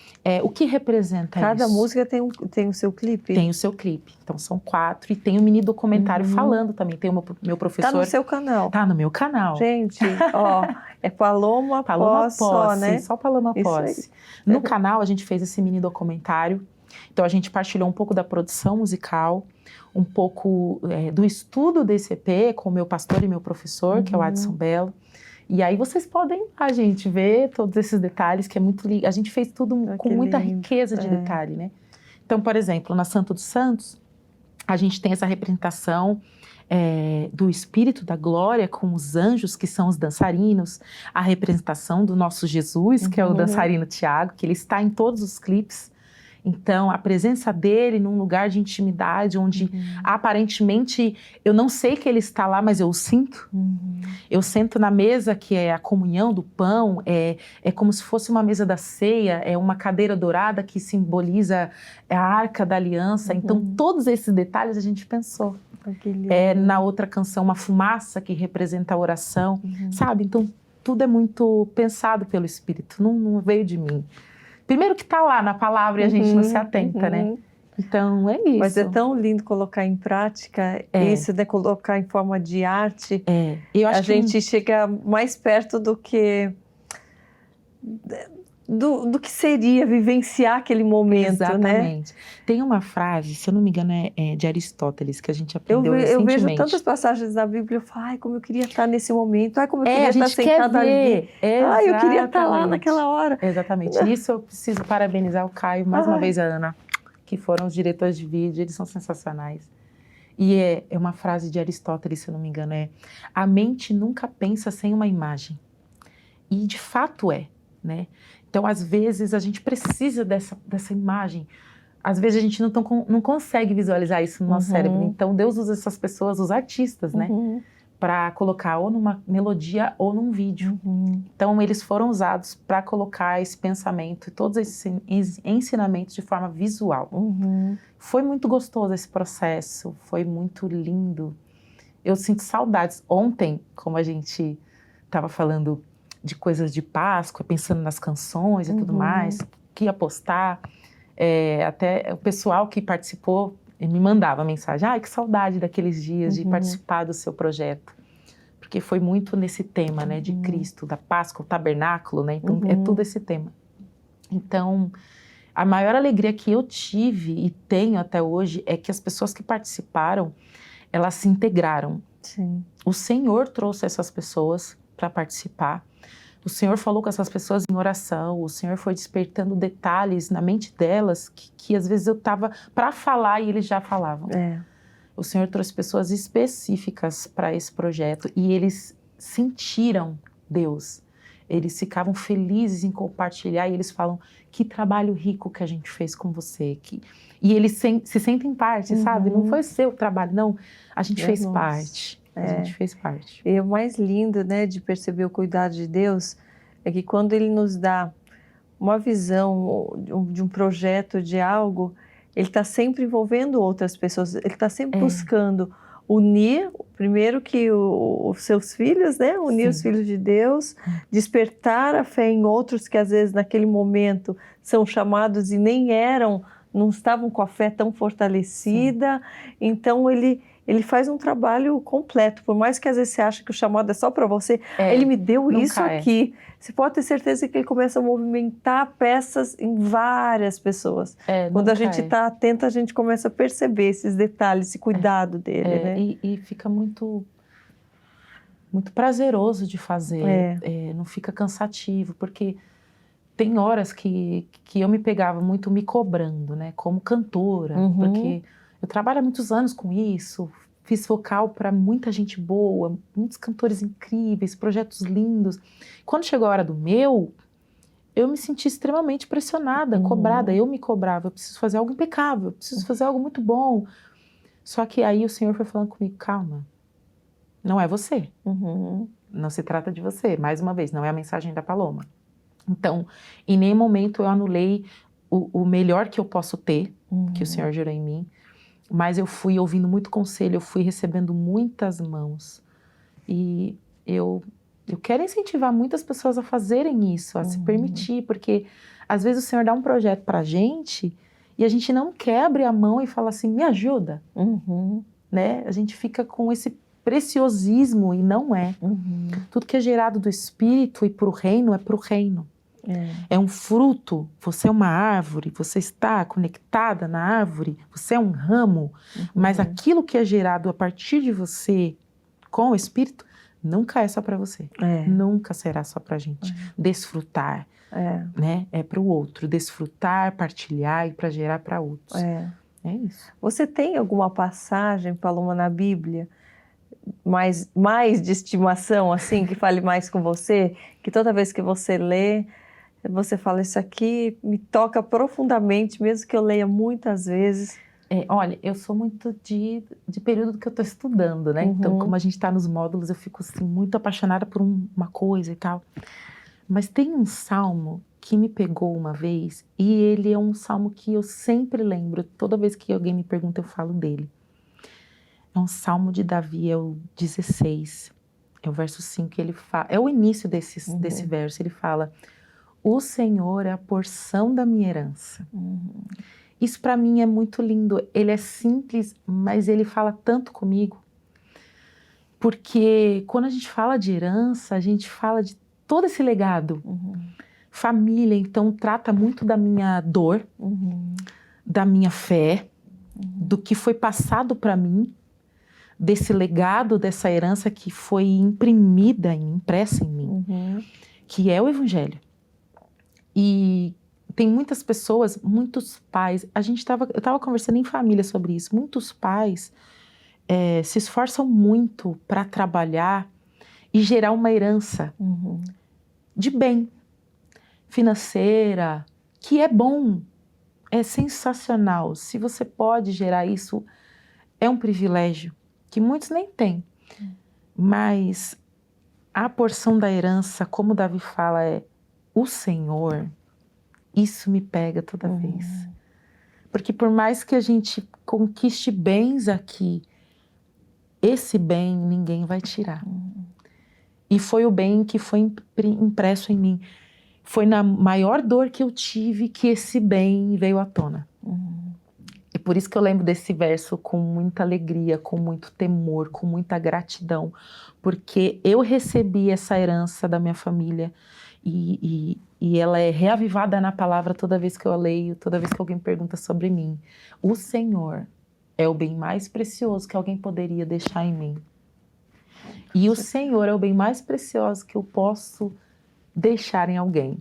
o que representa isso? Cada música tem o seu clipe? Tem o seu clipe, então são 4, e tem um mini documentário falando também, tem o meu professor... Tá no seu canal? Tá no meu canal. Gente, é Paloma Posse, só, né? Só Paloma Posse. No canal a gente fez esse mini documentário, então a gente partilhou um pouco da produção musical, um pouco do estudo desse EP com o meu pastor e meu professor, que é o Adson Belo. E aí vocês podem, gente, ver todos esses detalhes, que é muito lindo. A gente fez tudo com muita riqueza de detalhe, né? Então, por exemplo, na Santo dos Santos, a gente tem essa representação do Espírito da Glória com os anjos, que são os dançarinos, a representação do nosso Jesus, que é o dançarino Tiago, que ele está em todos os clipes. Então, a presença dele num lugar de intimidade, onde aparentemente eu não sei que ele está lá, mas eu o sinto. Eu sento na mesa, que é a comunhão do pão, é como se fosse uma mesa da ceia, é uma cadeira dourada que simboliza a arca da aliança. Então, todos esses detalhes a gente pensou. Na outra canção, uma fumaça que representa a oração, sabe? Então, tudo é muito pensado pelo Espírito, não veio de mim. Primeiro que está lá na palavra e a gente não se atenta, né? Então, é isso. Mas é tão lindo colocar em prática isso, né? Colocar em forma de arte. Eu acho a gente chega mais perto do que... Do que seria vivenciar aquele momento, Exatamente. Né? Tem uma frase, se eu não me engano, é de Aristóteles, que a gente aprendeu recentemente. Eu vejo tantas passagens da Bíblia, eu falo, como eu queria estar nesse momento, como eu queria estar sentada ali. Eu queria estar lá naquela hora. Exatamente. Nisso eu preciso parabenizar o Caio, mais uma vez a Ana, que foram os diretores de vídeo, eles são sensacionais. E é uma frase de Aristóteles, se eu não me engano, a mente nunca pensa sem uma imagem. E de fato né? Então, às vezes, a gente precisa dessa imagem. Às vezes, a gente não consegue visualizar isso no nosso cérebro. Então, Deus usa essas pessoas, os artistas, né? Para colocar ou numa melodia ou num vídeo. Então, eles foram usados para colocar esse pensamento e todos esses ensinamentos de forma visual. Foi muito gostoso esse processo, foi muito lindo. Eu sinto saudades. Ontem, como a gente estava falando de coisas de Páscoa, pensando nas canções e tudo mais, que ia postar, até o pessoal que participou me mandava mensagem, que saudade daqueles dias de participar do seu projeto, porque foi muito nesse tema, né, de Cristo, da Páscoa, o tabernáculo, né, então é tudo esse tema. Então, a maior alegria que eu tive e tenho até hoje é que as pessoas que participaram, elas se integraram. Sim. O Senhor trouxe essas pessoas para participar. O Senhor falou com essas pessoas em oração, o Senhor foi despertando detalhes na mente delas que às vezes eu estava para falar e eles já falavam. O Senhor trouxe pessoas específicas para esse projeto e eles sentiram Deus. Eles ficavam felizes em compartilhar e eles falam, que trabalho rico que a gente fez com você. E eles se sentem parte, sabe? Não foi seu trabalho, não. A gente fez parte. A gente fez parte. E o mais lindo, né, de perceber o cuidado de Deus é que quando Ele nos dá uma visão de um projeto, de algo, Ele está sempre envolvendo outras pessoas. Ele está sempre buscando unir, primeiro que os seus filhos, né, unir os filhos de Deus, despertar a fé em outros que às vezes naquele momento são chamados e nem não estavam com a fé tão fortalecida. Então ele faz um trabalho completo, por mais que às vezes você ache que o chamado é só para você, ele me deu isso aqui. Você pode ter certeza que ele começa a movimentar peças em várias pessoas. Quando a gente está atento, a gente começa a perceber esses detalhes, esse cuidado dele, né? E fica muito prazeroso de fazer, não fica cansativo, porque tem horas que eu me pegava muito me cobrando, né, como cantora, porque eu trabalho há muitos anos com isso, fiz vocal para muita gente boa, muitos cantores incríveis, projetos lindos. Quando chegou a hora do eu me senti extremamente pressionada, cobrada, eu me cobrava, eu preciso fazer algo impecável, eu preciso fazer algo muito bom. Só que aí o Senhor foi falando comigo, calma, não é você, não se trata de você, mais uma vez, não é a mensagem da Paloma. Então, em nenhum momento eu anulei o melhor que eu posso ter, que o Senhor gerou em mim, mas eu fui ouvindo muito conselho, eu fui recebendo muitas mãos. E eu quero incentivar muitas pessoas a fazerem isso, a se permitir, porque às vezes o Senhor dá um projeto pra gente e a gente não quer abrir a mão e fala assim, me ajuda, né? A gente fica com esse preciosismo e não é. Tudo que é gerado do Espírito e pro reino é pro reino. É um fruto, você é uma árvore, você está conectada na árvore, você é um ramo, mas aquilo que é gerado a partir de você com o Espírito nunca é só para você, nunca será só para a gente desfrutar, né? É para o outro, desfrutar, partilhar e para gerar para outros. É isso. Você tem alguma passagem, Paloma, na Bíblia mais de estimação, assim, que fale mais com você, que toda vez que você lê, você fala, isso aqui me toca profundamente, mesmo que eu leia muitas vezes? Olha, eu sou muito de período que eu estou estudando, né? Então, como a gente está nos módulos, eu fico assim, muito apaixonada por uma coisa e tal. Mas tem um salmo que me pegou uma vez, e ele é um salmo que eu sempre lembro, toda vez que alguém me pergunta, eu falo dele. É um salmo de Davi, é o 16, é o verso 5, ele fala, é o início desse verso, ele fala, o Senhor é a porção da minha herança. Isso para mim é muito lindo, ele é simples, mas ele fala tanto comigo, porque quando a gente fala de herança, a gente fala de todo esse legado. Família, então, trata muito da minha dor, da minha fé, do que foi passado para mim, desse legado, dessa herança que foi impressa em mim, que é o Evangelho. E tem muitas pessoas, muitos pais, eu estava conversando em família sobre isso, muitos pais se esforçam muito para trabalhar e gerar uma herança de bem, financeira, que é bom, é sensacional. Se você pode gerar isso, é um privilégio que muitos nem têm. Mas a porção da herança, como Davi fala, é o Senhor. Isso me pega toda vez. Porque por mais que a gente conquiste bens aqui, esse bem ninguém vai tirar. E foi o bem que foi impresso em mim. Foi na maior dor que eu tive que esse bem veio à tona. E por isso que eu lembro desse verso com muita alegria, com muito temor, com muita gratidão. Porque eu recebi essa herança da minha família e ela é reavivada na palavra toda vez que eu a leio, toda vez que alguém pergunta sobre mim. O Senhor é o bem mais precioso que alguém poderia deixar em mim. E o Senhor é o bem mais precioso que eu posso deixar em alguém.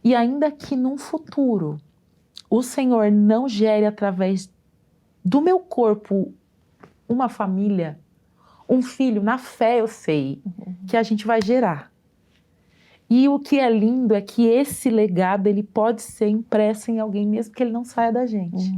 E ainda que num futuro o Senhor não gere através do meu corpo uma família, um filho, na fé eu sei que a gente vai gerar. E o que é lindo é que esse legado ele pode ser impresso em alguém mesmo que ele não saia da gente.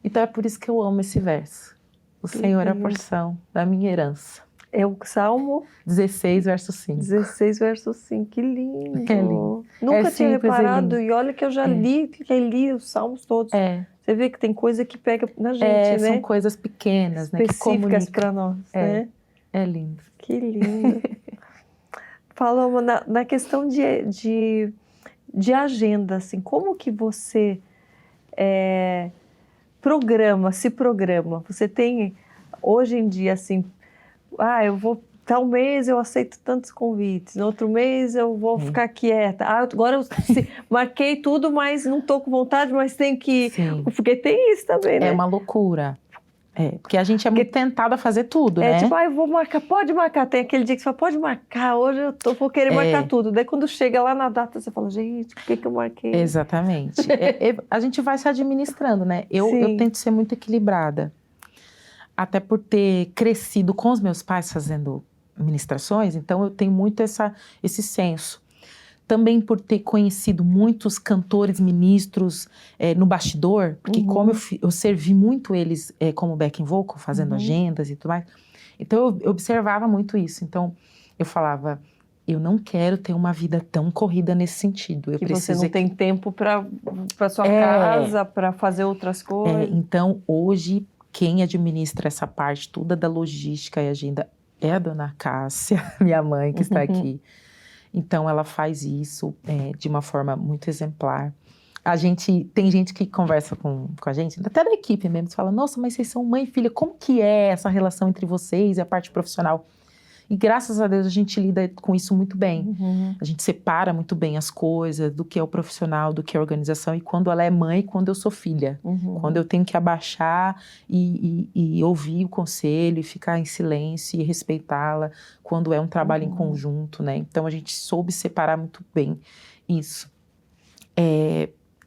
Então é por isso que eu amo esse verso. O Senhor é a porção da minha herança. É o Salmo 16, verso 5. 16, verso 5. Que lindo. É lindo. Nunca tinha reparado. É e olha que eu já li os Salmos todos. Você vê que tem coisa que pega na gente, né? São coisas pequenas, né? Específicas para nós, né? É lindo. Que lindo. Paloma, na questão de agenda, assim, como que você se programa? Você tem, hoje em dia, assim, eu vou, tal mês eu aceito tantos convites, no outro mês eu vou ficar quieta. Agora eu marquei tudo, mas não estou com vontade, mas tenho que... Sim. Porque tem isso também, né? É uma loucura. Porque a gente é muito tentado a fazer tudo, né? Tipo, eu vou marcar, pode marcar. Tem aquele dia que você fala, pode marcar, hoje vou querer marcar tudo. Daí quando chega lá na data, você fala, gente, por que eu marquei? Exatamente. A gente vai se administrando, né? Eu tento ser muito equilibrada. Até por ter crescido com os meus pais fazendo ministrações, então eu tenho muito esse senso. Também por ter conhecido muitos cantores, ministros no bastidor, porque como eu servi muito eles como backing vocal, fazendo agendas e tudo mais, então eu observava muito isso. Então eu falava, eu não quero ter uma vida tão corrida nesse sentido. Que você não tem tempo para sua casa, para fazer outras coisas. Então hoje, quem administra essa parte toda da logística e agenda é a dona Cássia, minha mãe, que está aqui. Então, ela faz isso de uma forma muito exemplar. Tem gente que conversa com a gente, até da equipe mesmo, fala, nossa, mas vocês são mãe e filha, como que é essa relação entre vocês e a parte profissional? E graças a Deus a gente lida com isso muito bem. A gente separa muito bem as coisas, do que é o profissional, do que é a organização, e quando ela é mãe, quando eu sou filha. Quando eu tenho que abaixar e ouvir o conselho, e ficar em silêncio e respeitá-la, quando é um trabalho em conjunto, né? Então a gente soube separar muito bem isso.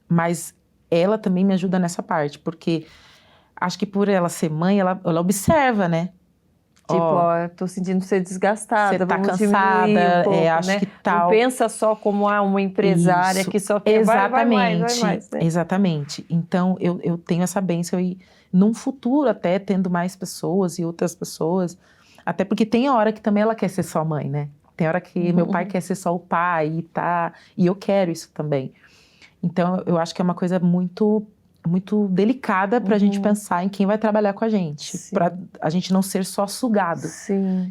Mas ela também me ajuda nessa parte, porque acho que por ela ser mãe, ela observa, né? Tipo, tô sentindo você desgastada, você tá vamos cansada, diminuir um pouco, acho né? que tal. Não pensa só como uma empresária que só quer vai mais, né? Exatamente. Então, eu tenho essa bênção e num futuro até, tendo mais pessoas e outras pessoas, até porque tem a hora que também ela quer ser só mãe, né? Tem hora que meu pai quer ser só o pai e eu quero isso também. Então, eu acho que é uma coisa muito delicada para a gente pensar em quem vai trabalhar com a gente, para a gente não ser só sugado,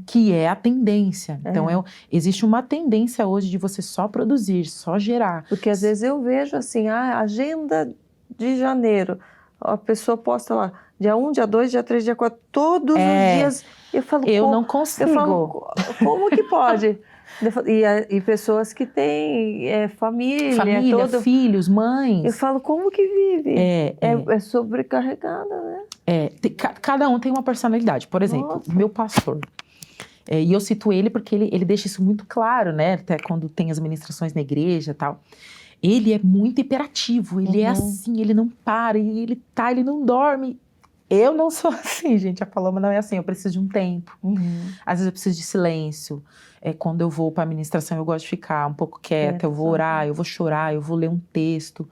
que é a tendência. Então, existe uma tendência hoje de você só produzir, só gerar. Porque às vezes eu vejo assim, agenda de janeiro, a pessoa posta lá, dia 1, dia 2, dia 3, dia 4, todos os dias. Eu falo, não consigo. Eu falo, como que pode? E pessoas que têm família, filhos, mães. Eu falo, como que vive? É sobrecarregada, né? Cada um tem uma personalidade. Por exemplo, meu pastor. E eu cito ele porque ele deixa isso muito claro, né? Até quando tem as ministrações na igreja e tal. ele é muito hiperativo, ele é assim, ele não para, ele não dorme. Eu não sou assim, gente, a Paloma não é assim, eu preciso de um tempo. Às vezes eu preciso de silêncio. Quando eu vou para a ministração, eu gosto de ficar um pouco quieta, eu vou orar, eu vou chorar, eu vou ler um texto.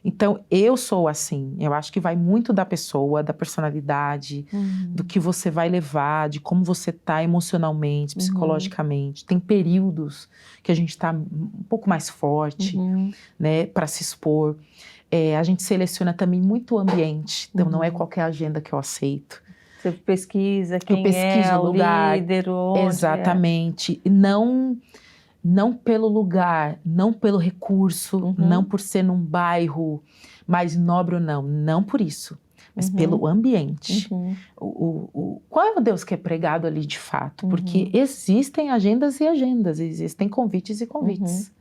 Então, eu sou assim. Eu acho que vai muito da pessoa, da personalidade, do que você vai levar, de como você tá emocionalmente, psicologicamente. Tem períodos que a gente tá um pouco mais forte, né, para se expor. A gente seleciona também muito o ambiente. Então, não é qualquer agenda que eu aceito. Você pesquisa quem o lugar, líder, onde exatamente. Não pelo lugar, não pelo recurso, não por ser num bairro mais nobre ou não por isso, mas pelo ambiente. Qual é o Deus que é pregado ali de fato? Porque existem agendas e agendas, existem convites e convites.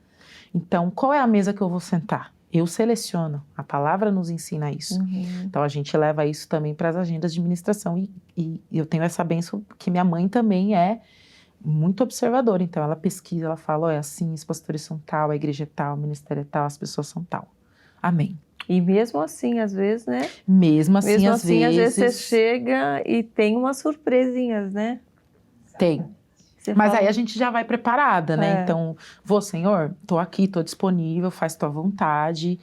Então, qual é a mesa que eu vou sentar? Eu seleciono, a palavra nos ensina isso. Então, a gente leva isso também para as agendas de ministração. E eu tenho essa bênção que minha mãe também é muito observadora, então ela pesquisa, ela fala, é assim, os pastores são tal, a igreja é tal, o ministério é tal, as pessoas são tal. Amém. E mesmo assim, às vezes, né? Mesmo assim, às vezes você chega e tem umas surpresinhas, né? Tem. Mas aí a gente já vai preparada, né? Então, Senhor, tô aqui, tô disponível, faz tua vontade.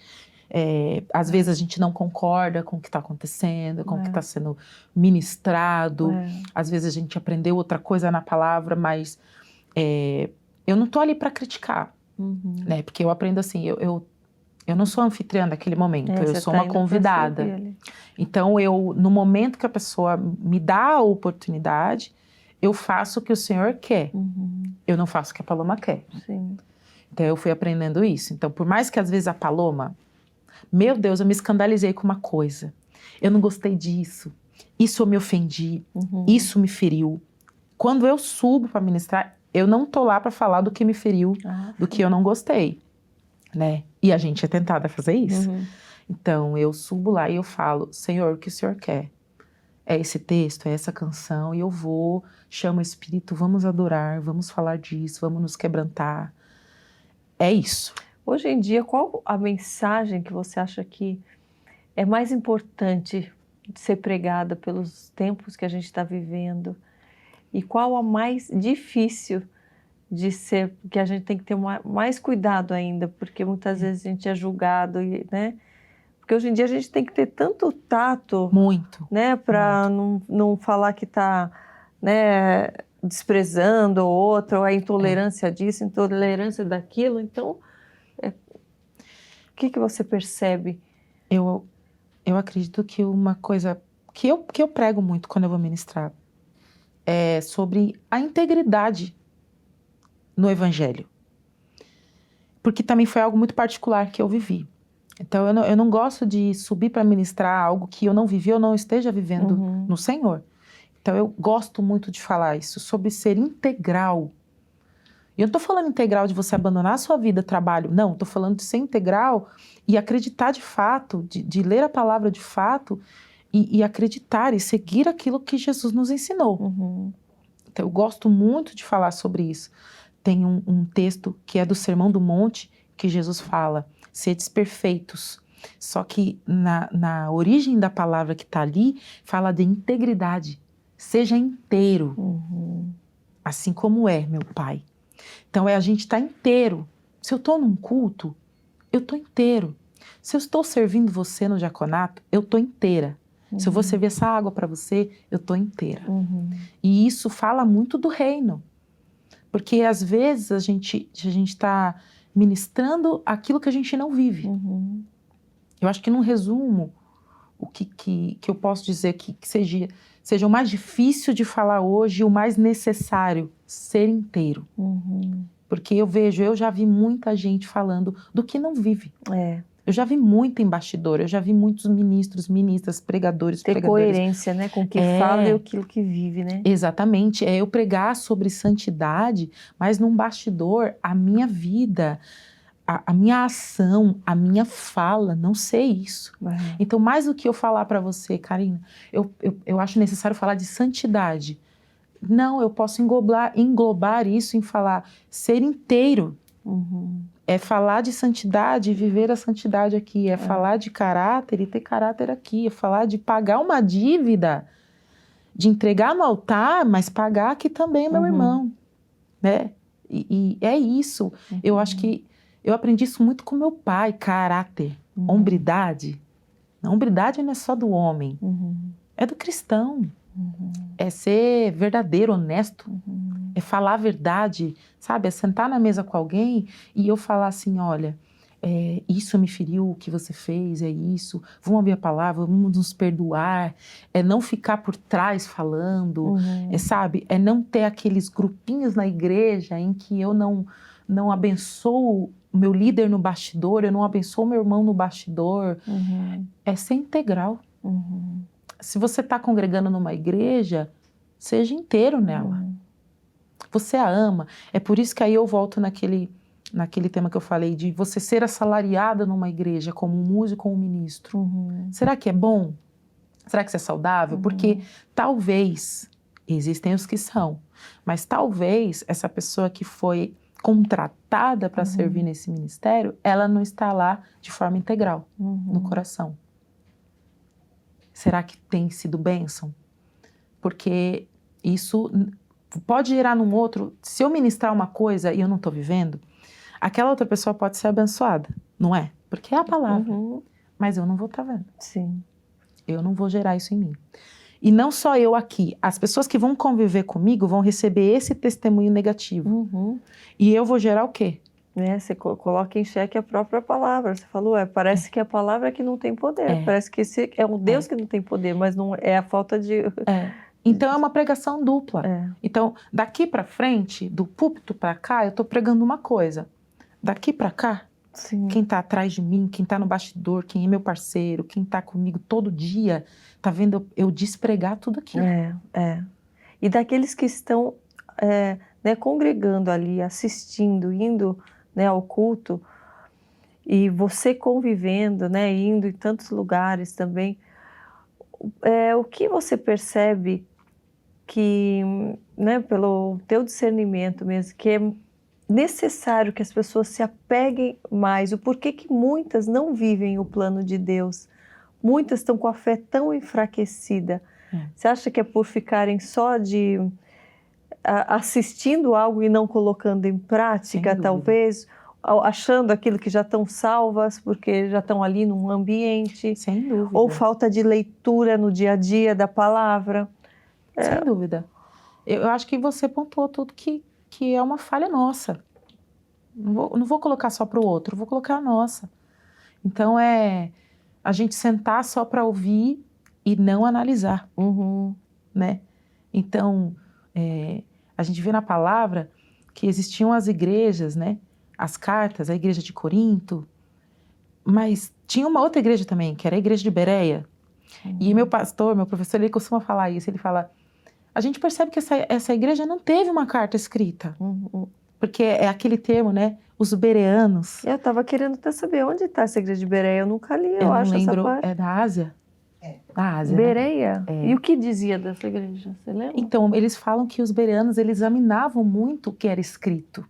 Às vezes a gente não concorda com o que está acontecendo, com o que está sendo ministrado. Às vezes a gente aprendeu outra coisa na palavra, mas eu não estou ali para criticar, né? Porque eu aprendo assim, eu não sou anfitriã daquele momento, eu sou uma convidada. Então, no momento que a pessoa me dá a oportunidade, eu faço o que o Senhor quer. Eu não faço o que a Paloma quer. Sim. Então, eu fui aprendendo isso. Então, por mais que às vezes a Paloma... Meu Deus, eu me escandalizei com uma coisa. Eu não gostei disso. Isso eu me ofendi. Isso me feriu. Quando eu subo para ministrar, eu não tô lá para falar do que me feriu, do que eu não gostei, né? E a gente é tentada a fazer isso. Então, eu subo lá e eu falo, Senhor, o que o Senhor quer? É esse texto, é essa canção, e eu vou, chamo o Espírito, vamos adorar, vamos falar disso, vamos nos quebrantar. É isso. Hoje em dia, qual a mensagem que você acha que é mais importante de ser pregada pelos tempos que a gente está vivendo? E qual a mais difícil de ser, que a gente tem que ter mais cuidado ainda, porque muitas vezes a gente é julgado, né? Porque hoje em dia a gente tem que ter tanto tato, muito, né, para não falar que está, né, desprezando o outro, ou a intolerância disso, intolerância daquilo. Então, o que você percebe? Eu acredito que uma coisa que eu prego muito quando eu vou ministrar é sobre a integridade no Evangelho. Porque também foi algo muito particular que eu vivi. Então, eu não gosto de subir para ministrar algo que eu não vivi ou não esteja vivendo no Senhor. Então, eu gosto muito de falar isso, sobre ser integral. E eu não estou falando integral de você abandonar a sua vida, trabalho. Não, estou falando de ser integral e acreditar de fato, de ler a palavra de fato e acreditar e seguir aquilo que Jesus nos ensinou. Então, eu gosto muito de falar sobre isso. Tem um texto que é do Sermão do Monte, que Jesus fala, sedes perfeitos. Só que na origem da palavra que está ali, fala de integridade. Seja inteiro, assim como é, meu Pai. Então, a gente estar inteiro. Se eu estou num culto, eu estou inteiro. Se eu estou servindo você no diaconato, eu estou inteira. Se eu vou servir essa água para você, eu estou inteira. E isso fala muito do reino. Porque, às vezes, a gente está ministrando aquilo que a gente não vive. Eu acho que, num resumo, o que eu posso dizer que seja o mais difícil de falar hoje, o mais necessário, ser inteiro. Porque eu já vi muita gente falando do que não vive. Eu já vi muito em bastidor, eu já vi muitos ministros, ministras, pregadores, Ter coerência, né, com o que fala e aquilo que vive, né? Exatamente, eu pregar sobre santidade, mas num bastidor, a minha vida, a minha ação, a minha fala, não sei isso. Então, mais do que eu falar para você, Karina, eu acho necessário falar de santidade. Não, eu posso englobar isso em falar ser inteiro. É falar de santidade e viver a santidade aqui. É falar de caráter e ter caráter aqui. É falar de pagar uma dívida, de entregar no altar, mas pagar aqui também, meu irmão. Né? E é isso. Eu acho que eu aprendi isso muito com meu pai. Caráter, hombridade. A hombridade não é só do homem. É do cristão. É ser verdadeiro, honesto. É falar a verdade, sabe? É sentar na mesa com alguém e eu falar assim, olha, isso me feriu, o que você fez, é isso. Vamos ouvir a palavra, vamos nos perdoar. É não ficar por trás falando, sabe? É não ter aqueles grupinhos na igreja em que eu não abençoo o meu líder no bastidor, eu não abençoo meu irmão no bastidor. É ser integral. Se você está congregando numa igreja, seja inteiro nela. Você a ama. É por isso que aí eu volto naquele tema que eu falei, de você ser assalariada numa igreja, como um músico ou um ministro. Será que é bom? Será que isso é saudável? Porque talvez, existem os que são, mas talvez essa pessoa que foi contratada para servir nesse ministério, ela não está lá de forma integral, no coração. Será que tem sido bênção? Porque isso pode gerar num outro, se eu ministrar uma coisa e eu não estou vivendo, aquela outra pessoa pode ser abençoada, não é? Porque é a palavra, mas eu não vou estar vendo. Sim. Eu não vou gerar isso em mim. E não só eu aqui, as pessoas que vão conviver comigo vão receber esse testemunho negativo. E eu vou gerar o quê? Você coloca em xeque a própria palavra. Você falou, parece que a palavra é que não tem poder. Parece que esse é um Deus que não tem poder, mas não é a falta de... Então é uma pregação dupla. Então, daqui para frente, do púlpito para cá, eu estou pregando uma coisa. Daqui para cá, quem está atrás de mim, quem está no bastidor, quem é meu parceiro, quem está comigo todo dia, está vendo eu despregar tudo aquilo. E daqueles que estão congregando ali, assistindo, indo ao culto, e você convivendo, indo em tantos lugares também, o que você percebe que, pelo teu discernimento mesmo, que é necessário que as pessoas se apeguem mais, o porquê que muitas não vivem o plano de Deus, muitas estão com a fé tão enfraquecida. Você acha que é por ficarem só assistindo algo e não colocando em prática, talvez, achando aquilo que já estão salvas, porque já estão ali num ambiente? Sem dúvida. Ou falta de leitura no dia a dia da palavra? Sem dúvida. Eu acho que você pontuou tudo que é uma falha nossa. Não vou colocar só para o outro, vou colocar a nossa. Então a gente sentar só para ouvir e não analisar. Né? Então, a gente vê na palavra que existiam as igrejas, né? As cartas, a igreja de Corinto, mas tinha uma outra igreja também, que era a igreja de Bereia. E meu pastor, meu professor, ele costuma falar isso, ele fala, a gente percebe que essa igreja não teve uma carta escrita, porque é aquele termo, né? Os bereanos. Eu estava querendo até saber onde está essa igreja de Bereia, eu nunca li, eu acho, não lembro, essa parte. É da Ásia? Da Ásia, Bereia? Né? E o que dizia dessa igreja, você lembra? Então, eles falam que os bereanos, eles examinavam muito o que era escrito.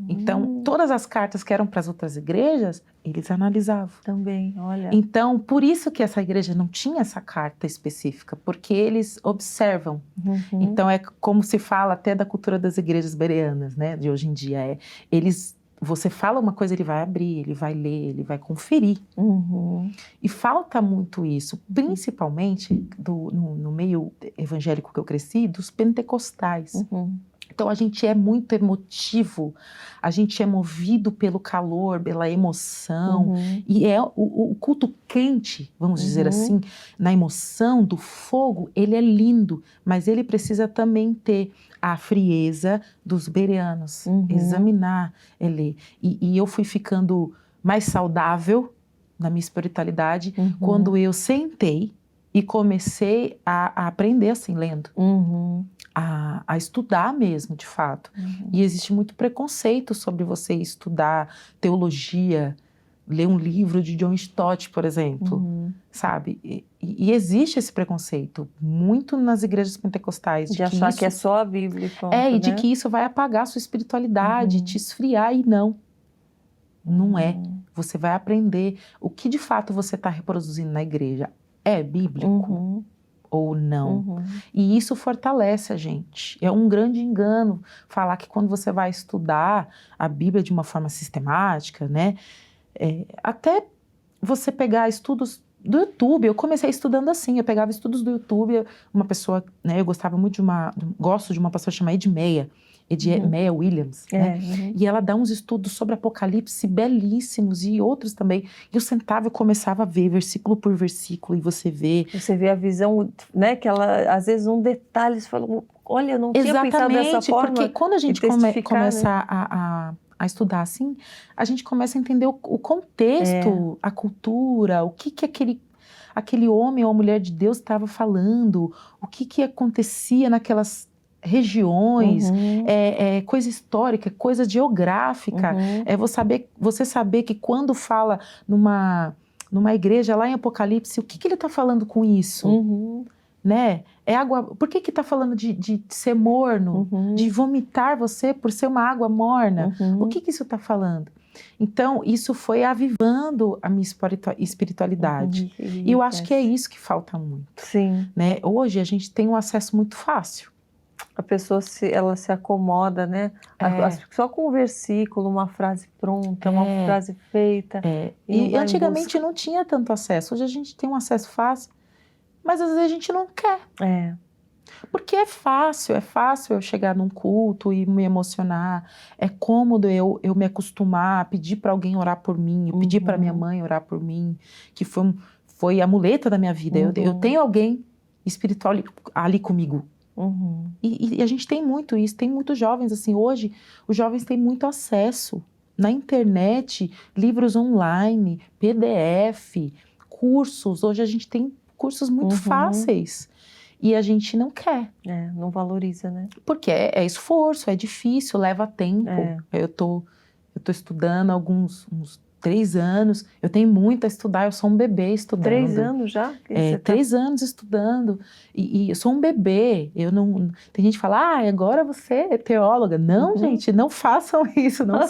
Então, todas as cartas que eram para as outras igrejas, eles analisavam. Também, olha. Então, por isso que essa igreja não tinha essa carta específica, porque eles observam. Então, é como se fala até da cultura das igrejas bereanas, né, de hoje em dia. Você fala uma coisa, ele vai abrir, ele vai ler, ele vai conferir. E falta muito isso, principalmente no meio evangélico que eu cresci, dos pentecostais. Então, a gente é muito emotivo, a gente é movido pelo calor, pela emoção. E o culto quente, vamos dizer assim, na emoção do fogo, ele é lindo, mas ele precisa também ter a frieza dos bereanos, examinar ele. E eu fui ficando mais saudável na minha espiritualidade quando eu sentei e comecei a aprender assim, lendo. A estudar mesmo, de fato. E existe muito preconceito sobre você estudar teologia, ler um livro de John Stott, por exemplo, sabe? E existe esse preconceito, muito nas igrejas pentecostais. De achar que é só a Bíblia. Pronto, e de que isso vai apagar a sua espiritualidade, te esfriar, e não. Não é. Você vai aprender o que de fato você está reproduzindo na igreja. É bíblico ou não? E isso fortalece a gente. É um grande engano falar que quando você vai estudar a Bíblia de uma forma sistemática, né? Até você pegar estudos do YouTube, eu comecei estudando assim, eu pegava estudos do YouTube, uma pessoa, né, eu gostava muito gosto de uma pessoa chamada Ed Meia Williams, né? E ela dá uns estudos sobre Apocalipse belíssimos e outros também. E eu sentava e começava a ver versículo por versículo e você vê a visão, né? Que ela, às vezes, um detalhe, você fala, olha, eu não tinha pensado dessa forma. Porque quando a gente começa a estudar assim, a gente começa a entender o contexto, a cultura, o que aquele homem ou mulher de Deus estava falando, o que acontecia naquelas regiões, coisa histórica, coisa geográfica. Você saber que quando fala numa igreja lá em Apocalipse, o que ele está falando com isso? Né? É água. Por que está falando de ser morno, de vomitar você por ser uma água morna? O que isso está falando? Então, isso foi avivando a minha espiritualidade. E eu acho que é isso que falta muito. Sim. Né? Hoje a gente tem um acesso muito fácil. A pessoa ela se acomoda, né? Só com um versículo, uma frase pronta, uma frase feita. E antigamente não tinha tanto acesso. Hoje a gente tem um acesso fácil, mas às vezes a gente não quer. Porque é fácil eu chegar num culto e me emocionar. É cômodo eu me acostumar a pedir para alguém orar por mim, eu pedir para minha mãe orar por mim, que foi a muleta da minha vida. Eu tenho alguém espiritual ali comigo. E a gente tem muito isso, tem muitos jovens assim. Hoje os jovens têm muito acesso na internet, livros online, PDF, cursos. Hoje a gente tem cursos muito fáceis e a gente não quer. Não valoriza, né? Porque é esforço, é difícil, leva tempo. Eu tô estudando uns 3 anos, eu tenho muito a estudar, eu sou um bebê estudando. 3 anos já? 3 anos estudando, e eu sou um bebê, tem gente que fala, agora você é teóloga. Não, gente, não façam isso, não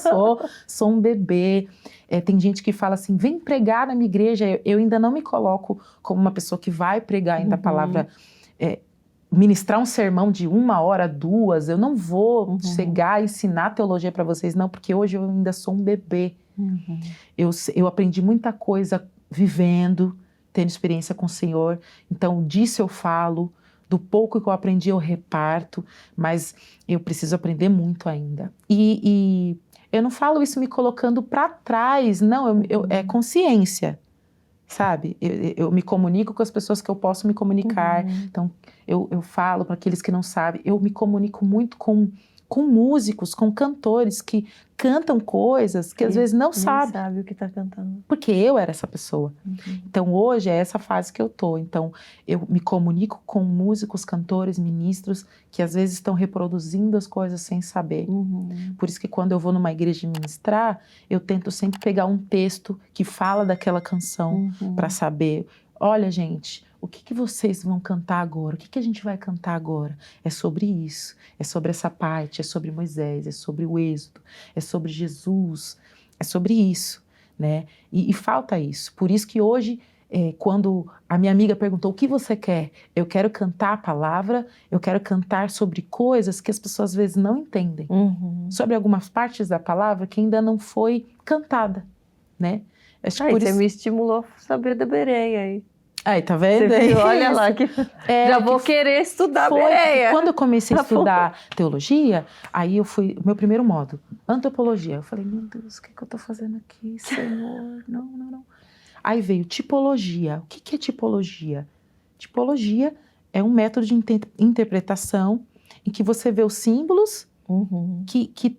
sou um bebê. Tem gente que fala assim, vem pregar na minha igreja, eu ainda não me coloco como uma pessoa que vai pregar ainda a palavra, ministrar um sermão de 1 hora, 2, eu não vou chegar e ensinar teologia para vocês, não, porque hoje eu ainda sou um bebê. Eu aprendi muita coisa vivendo, tendo experiência com o Senhor. Então disso eu falo, do pouco que eu aprendi eu reparto, mas eu preciso aprender muito ainda. E eu não falo isso me colocando para trás, não, é consciência, sabe? Eu me comunico com as pessoas que eu posso me comunicar. Então eu falo para aqueles que não sabem, eu me comunico muito com músicos, com cantores que cantam coisas que às vezes não sabem. Sabe o que está cantando. Porque eu era essa pessoa. Então hoje é essa fase que eu tô. Então eu me comunico com músicos, cantores, ministros que às vezes estão reproduzindo as coisas sem saber. Por isso que quando eu vou numa igreja ministrar, eu tento sempre pegar um texto que fala daquela canção para saber. Olha, gente, o que vocês vão cantar agora? O que a gente vai cantar agora? É sobre isso, é sobre essa parte, é sobre Moisés, é sobre o Êxodo, é sobre Jesus, é sobre isso, né? E falta isso. Por isso que hoje, quando a minha amiga perguntou o que você quer, eu quero cantar a palavra, eu quero cantar sobre coisas que as pessoas às vezes não entendem, sobre algumas partes da palavra que ainda não foi cantada, né? Acho por isso... Você me estimulou a saber da Bereia aí. Aí, tá vendo? Olha lá, já vou querer estudar Bereia. Quando eu comecei a estudar teologia, aí eu fui, meu primeiro módulo, antropologia. Eu falei, meu Deus, o que eu tô fazendo aqui, Senhor? Não. Aí veio tipologia. O que é tipologia? Tipologia é um método de interpretação em que você vê os símbolos que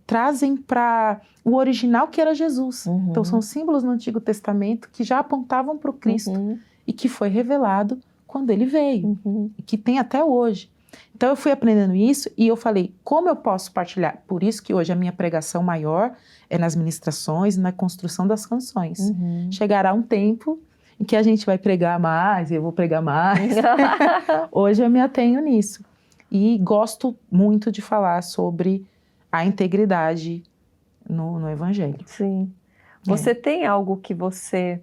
trazem para o original que era Jesus. Então são símbolos no Antigo Testamento que já apontavam para o Cristo e que foi revelado quando ele veio e que tem até hoje. Então eu fui aprendendo isso e eu falei, como eu posso partilhar? Por isso que hoje a minha pregação maior é nas ministrações e na construção das canções. Chegará um tempo em que a gente vai pregar mais, eu vou pregar mais. Hoje eu me atenho nisso. E gosto muito de falar sobre a integridade no Evangelho. Sim. Você tem algo que você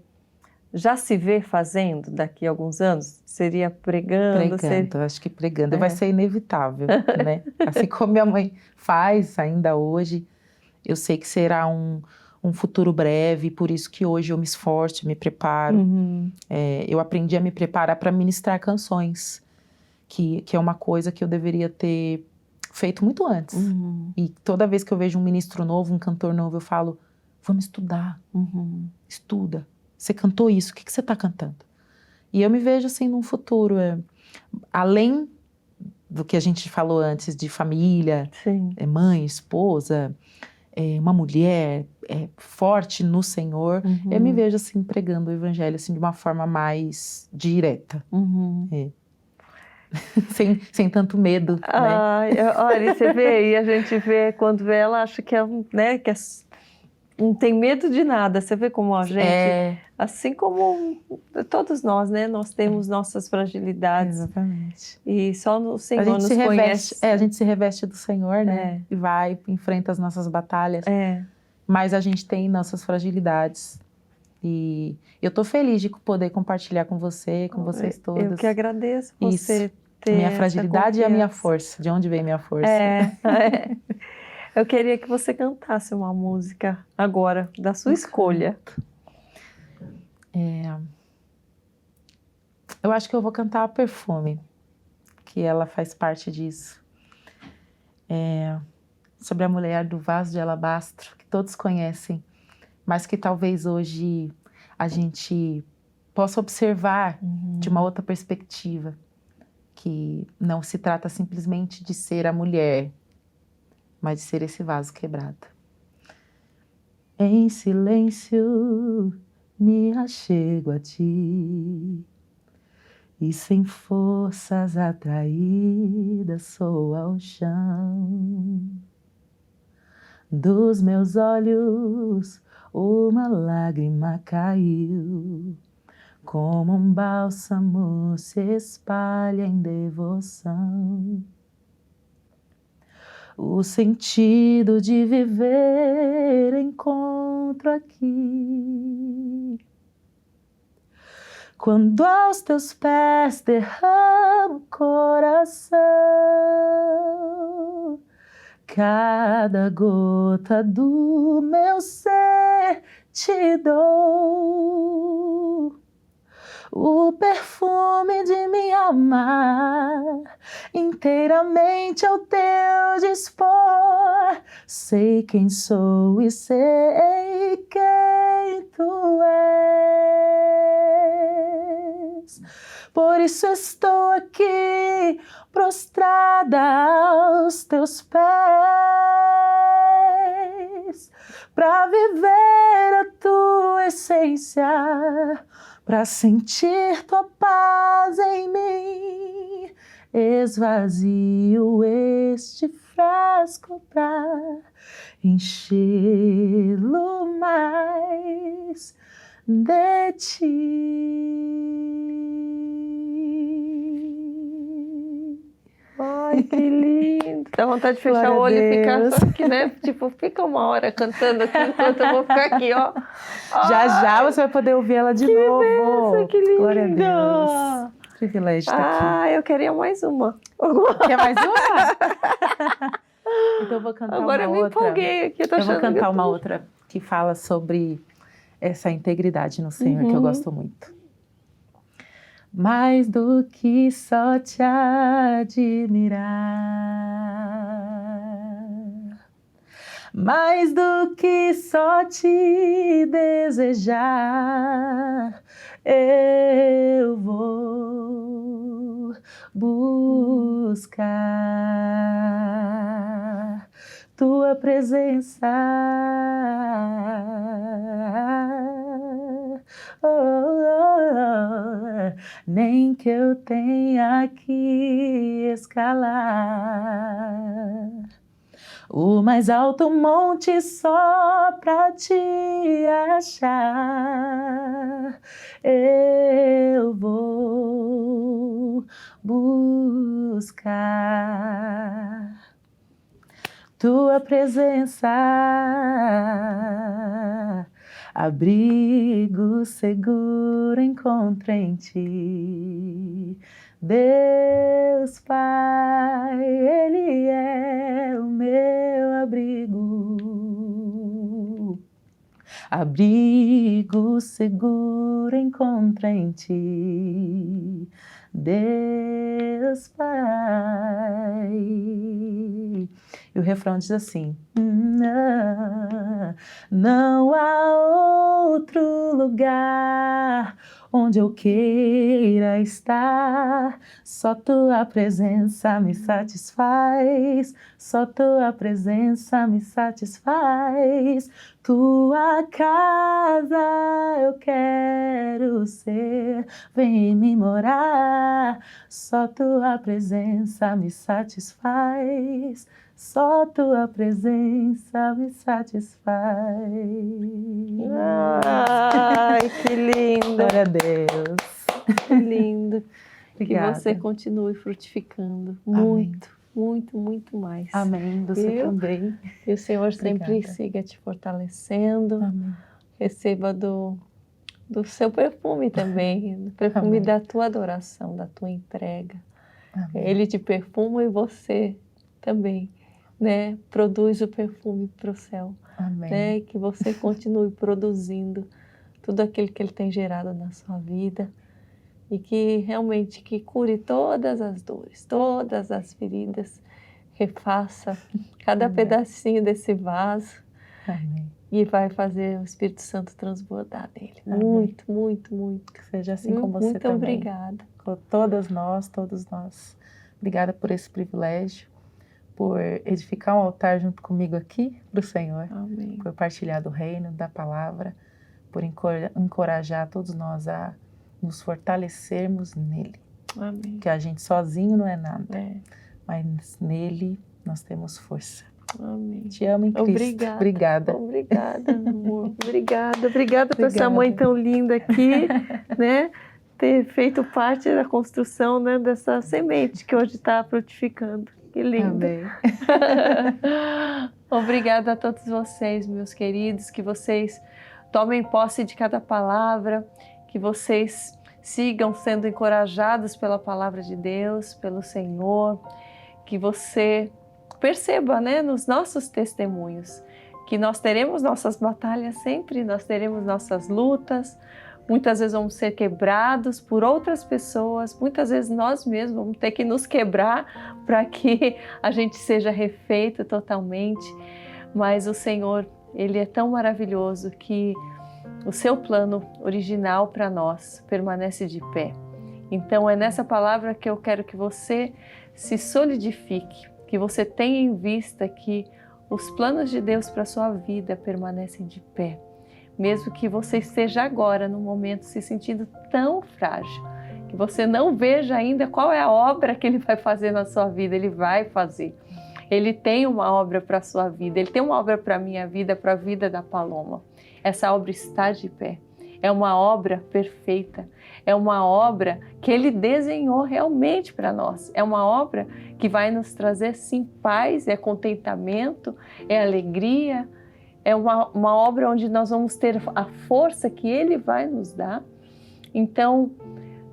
já se vê fazendo daqui a alguns anos? Seria pregando? Pregando, acho que pregando vai ser inevitável, né? Assim como minha mãe faz ainda hoje, eu sei que será um futuro breve, por isso que hoje eu me esforço, me preparo. Eu aprendi a me preparar para ministrar canções, que é uma coisa que eu deveria ter feito muito antes. E toda vez que eu vejo um ministro novo, um cantor novo, eu falo, vamos estudar, estuda. Você cantou isso, o que você está cantando? E eu me vejo assim num futuro, além do que a gente falou antes de família, mãe, esposa, uma mulher forte no Senhor, eu me vejo assim pregando o Evangelho assim, de uma forma mais direta. Sem tanto medo, né? Olha, você vê, e a gente vê, quando vê ela, acha que não tem medo de nada. Você vê como a gente, assim como todos nós, né? Nós temos nossas fragilidades. Exatamente. E só o Senhor nos conhece. A gente se reveste do Senhor, né? E vai, enfrenta as nossas batalhas. Mas a gente tem nossas fragilidades. E eu tô feliz de poder compartilhar com você, com vocês todos. Eu que agradeço você ter minha fragilidade e a minha força. De onde vem minha força? Eu queria que você cantasse uma música agora, da sua escolha. Eu acho que eu vou cantar a Perfume, que ela faz parte disso. Sobre a mulher do vaso de alabastro, que todos conhecem, mas que talvez hoje a gente possa observar de uma outra perspectiva, que não se trata simplesmente de ser a mulher, mas de ser esse vaso quebrado. Em silêncio me achego a ti, e sem forças atraídas sou ao chão. Dos meus olhos uma lágrima caiu, como um bálsamo se espalha em devoção. O sentido de viver encontro aqui, quando aos teus pés derramo o coração. Cada gota do meu ser te dou, o perfume de me amar inteiramente ao teu dispor. Sei quem sou e sei quem tu és. Por isso estou aqui prostrada aos teus pés, para viver a tua essência, para sentir tua paz em mim. Esvazio este frasco para enchê-lo mais de ti. Ai, que lindo! Dá vontade de fechar o olho e ficar só aqui, né? Tipo, fica uma hora cantando aqui enquanto eu vou ficar aqui, ó. Já você vai poder ouvir ela de novo. Benção, que lindo! Glória a Deus. Privilégio estar aqui. Eu queria mais uma. Quer mais uma? Então eu vou cantar Agora uma eu me outra. empolguei aqui. Eu vou cantar uma outra que fala sobre essa integridade no Senhor, que eu gosto muito. Mais do que só te admirar, mais do que só te desejar, eu vou buscar tua presença. Nem que eu tenha que escalar o mais alto monte só pra te achar, eu vou buscar tua presença, abrigo seguro encontro em ti. Deus Pai, Ele é o meu abrigo. Abrigo seguro encontro em ti. Deus Pai. E o refrão diz assim: não há outro lugar onde eu queira estar, só tua presença me satisfaz, só tua presença me satisfaz. Tua casa eu quero ser, vem me morar, só tua presença me satisfaz, só tua presença me satisfaz. Ai, que lindo! Glória a Deus. Que lindo. Obrigada. Que você continue frutificando Amém. muito, muito, muito mais. Amém. Você Viu? também. E o Senhor sempre Obrigada. siga te fortalecendo. Amém. Receba do seu perfume também, do perfume Amém. da tua adoração, da tua entrega. Amém. Ele te perfuma e você também, né? Produz o perfume para o céu. Amém. Né? Que você continue produzindo tudo aquilo que Ele tem gerado na sua vida e que realmente que cure todas as dores, todas as feridas, refaça cada Amém. pedacinho desse vaso. Amém. E vai fazer o Espírito Santo transbordar nele. Amém. Muito, muito, muito. Que seja assim com você muito também. Obrigada. Com todas nós, todos nós. Obrigada por esse privilégio, por edificar um altar junto comigo aqui para o Senhor, Amém. por partilhar do reino, da palavra, por encorajar todos nós a nos fortalecermos nele. Amém. Que a gente sozinho não é nada, É. mas nele nós temos força. Amém. Te amo em Cristo. Obrigada. Obrigada. Obrigada, amor. Obrigada por essa Obrigada. mãe tão linda aqui, né? Ter feito parte da construção, né, dessa semente que hoje está frutificando. Que lindo. Amém. Obrigada a todos vocês, meus queridos, que vocês tomem posse de cada palavra, que vocês sigam sendo encorajados pela palavra de Deus, pelo Senhor, que você perceba, né, nos nossos testemunhos, que nós teremos nossas batalhas sempre, nós teremos nossas lutas, muitas vezes vamos ser quebrados por outras pessoas, muitas vezes nós mesmos vamos ter que nos quebrar para que a gente seja refeito totalmente, mas o Senhor, Ele é tão maravilhoso que o seu plano original para nós permanece de pé. Então é nessa palavra que eu quero que você se solidifique, que você tenha em vista que os planos de Deus para a sua vida permanecem de pé. Mesmo que você esteja agora, no momento, se sentindo tão frágil, que você não veja ainda qual é a obra que Ele vai fazer na sua vida, Ele vai fazer. Ele tem uma obra para a sua vida, Ele tem uma obra para a minha vida, para a vida da Paloma. Essa obra está de pé. É uma obra perfeita. É uma obra que Ele desenhou realmente para nós. É uma obra que vai nos trazer, sim, paz, é contentamento, é alegria. É uma obra onde nós vamos ter a força que Ele vai nos dar. Então,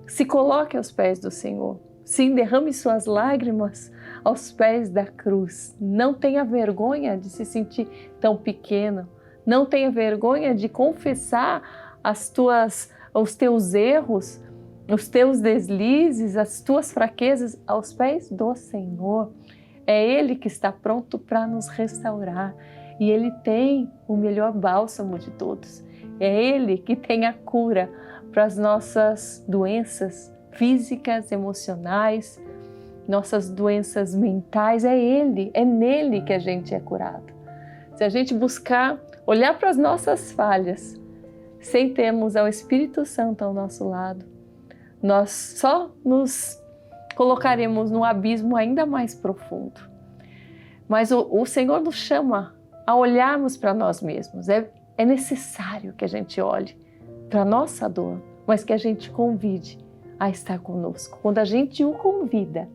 se coloque aos pés do Senhor. Sim, derrame suas lágrimas aos pés da cruz. Não tenha vergonha de se sentir tão pequeno. Não tenha vergonha de confessar os teus erros, os teus deslizes, as tuas fraquezas aos pés do Senhor. É Ele que está pronto para nos restaurar. E Ele tem o melhor bálsamo de todos. É Ele que tem a cura para as nossas doenças físicas, emocionais, nossas doenças mentais. É Ele, é nele que a gente é curado. Se a gente buscar olhar para as nossas falhas, sem termos ao Espírito Santo ao nosso lado, nós só nos colocaremos num abismo ainda mais profundo. Mas o Senhor nos chama a olharmos para nós mesmos. É necessário que a gente olhe para a nossa dor, mas que a gente convide a estar conosco. Quando a gente o convida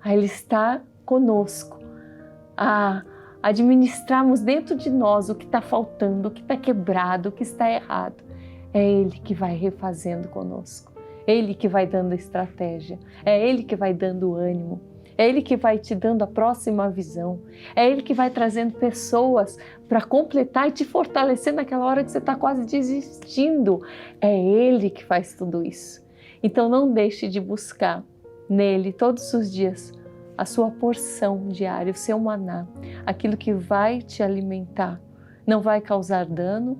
a Ele estar conosco, a administrarmos dentro de nós o que está faltando, o que está quebrado, o que está errado. É Ele que vai refazendo conosco. É Ele que vai dando estratégia. É Ele que vai dando ânimo. É Ele que vai te dando a próxima visão. É Ele que vai trazendo pessoas para completar e te fortalecer naquela hora que você está quase desistindo. É Ele que faz tudo isso. Então não deixe de buscar nele todos os dias a sua porção diária, o seu maná, aquilo que vai te alimentar. Não vai causar dano,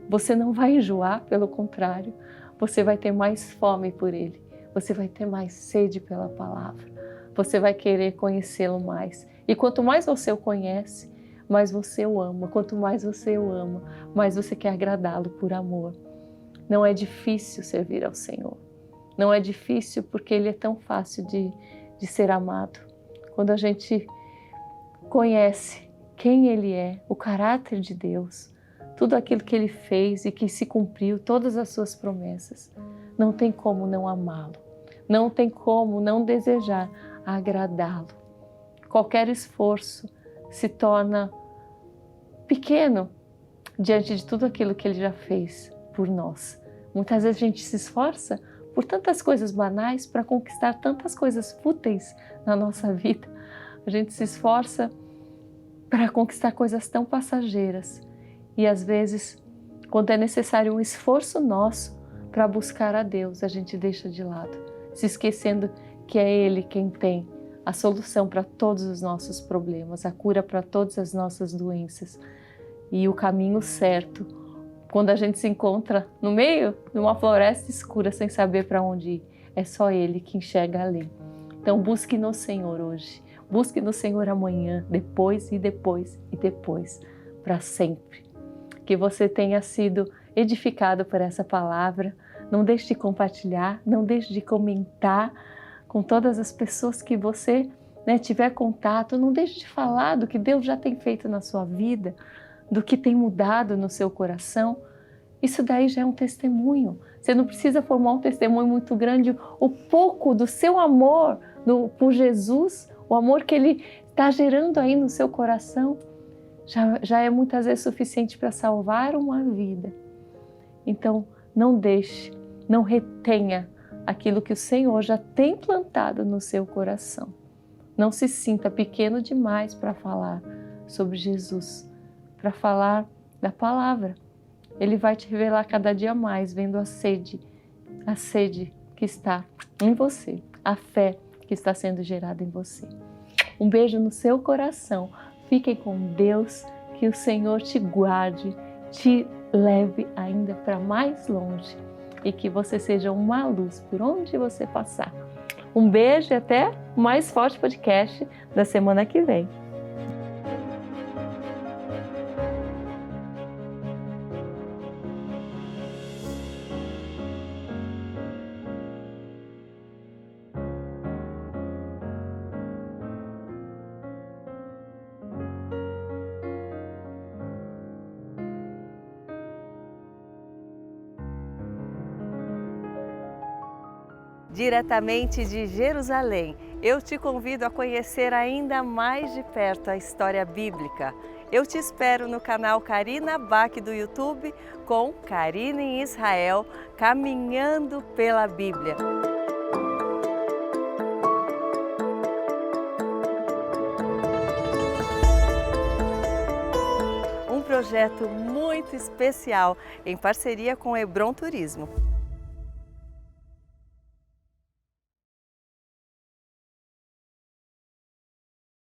você não vai enjoar, pelo contrário, você vai ter mais fome por ele, você vai ter mais sede pela palavra, você vai querer conhecê-lo mais. E quanto mais você o conhece, mais você o ama. Quanto mais você o ama, mais você quer agradá-lo por amor. Não é difícil servir ao Senhor. Não é difícil porque Ele é tão fácil de ser amado. Quando a gente conhece quem Ele é, o caráter de Deus, tudo aquilo que Ele fez e que se cumpriu, todas as suas promessas, não tem como não amá-lo. Não tem como não desejar agradá-lo. Qualquer esforço se torna pequeno diante de tudo aquilo que Ele já fez por nós. Muitas vezes a gente se esforça por tantas coisas banais para conquistar tantas coisas fúteis na nossa vida. A gente se esforça para conquistar coisas tão passageiras. E às vezes, quando é necessário um esforço nosso para buscar a Deus, a gente deixa de lado, se esquecendo que é Ele quem tem a solução para todos os nossos problemas, a cura para todas as nossas doenças e o caminho certo. Quando a gente se encontra no meio de uma floresta escura sem saber para onde ir, é só Ele que enxerga além. Então busque no Senhor hoje, busque no Senhor amanhã, depois e depois e depois, para sempre. Que você tenha sido edificado por essa palavra. Não deixe de compartilhar, não deixe de comentar com todas as pessoas que você tiver contato. Não deixe de falar do que Deus já tem feito na sua vida, do que tem mudado no seu coração. Isso daí já é um testemunho. Você não precisa formar um testemunho muito grande. O pouco do seu amor por Jesus, o amor que Ele está gerando aí no seu coração, já é muitas vezes suficiente para salvar uma vida. Então, não deixe, não retenha aquilo que o Senhor já tem plantado no seu coração. Não se sinta pequeno demais para falar sobre Jesus, para falar da palavra. Ele vai te revelar cada dia mais, vendo a sede que está em você, a fé que está sendo gerada em você. Um beijo no seu coração. Fiquem com Deus, que o Senhor te guarde, te leve ainda para mais longe e que você seja uma luz por onde você passar. Um beijo e até o Mais Forte Podcast da semana que vem. Diretamente de Jerusalém, eu te convido a conhecer ainda mais de perto a história bíblica. Eu te espero no canal Karina Bach do YouTube com Karina em Israel, caminhando pela Bíblia. Um projeto muito especial em parceria com Hebron Turismo.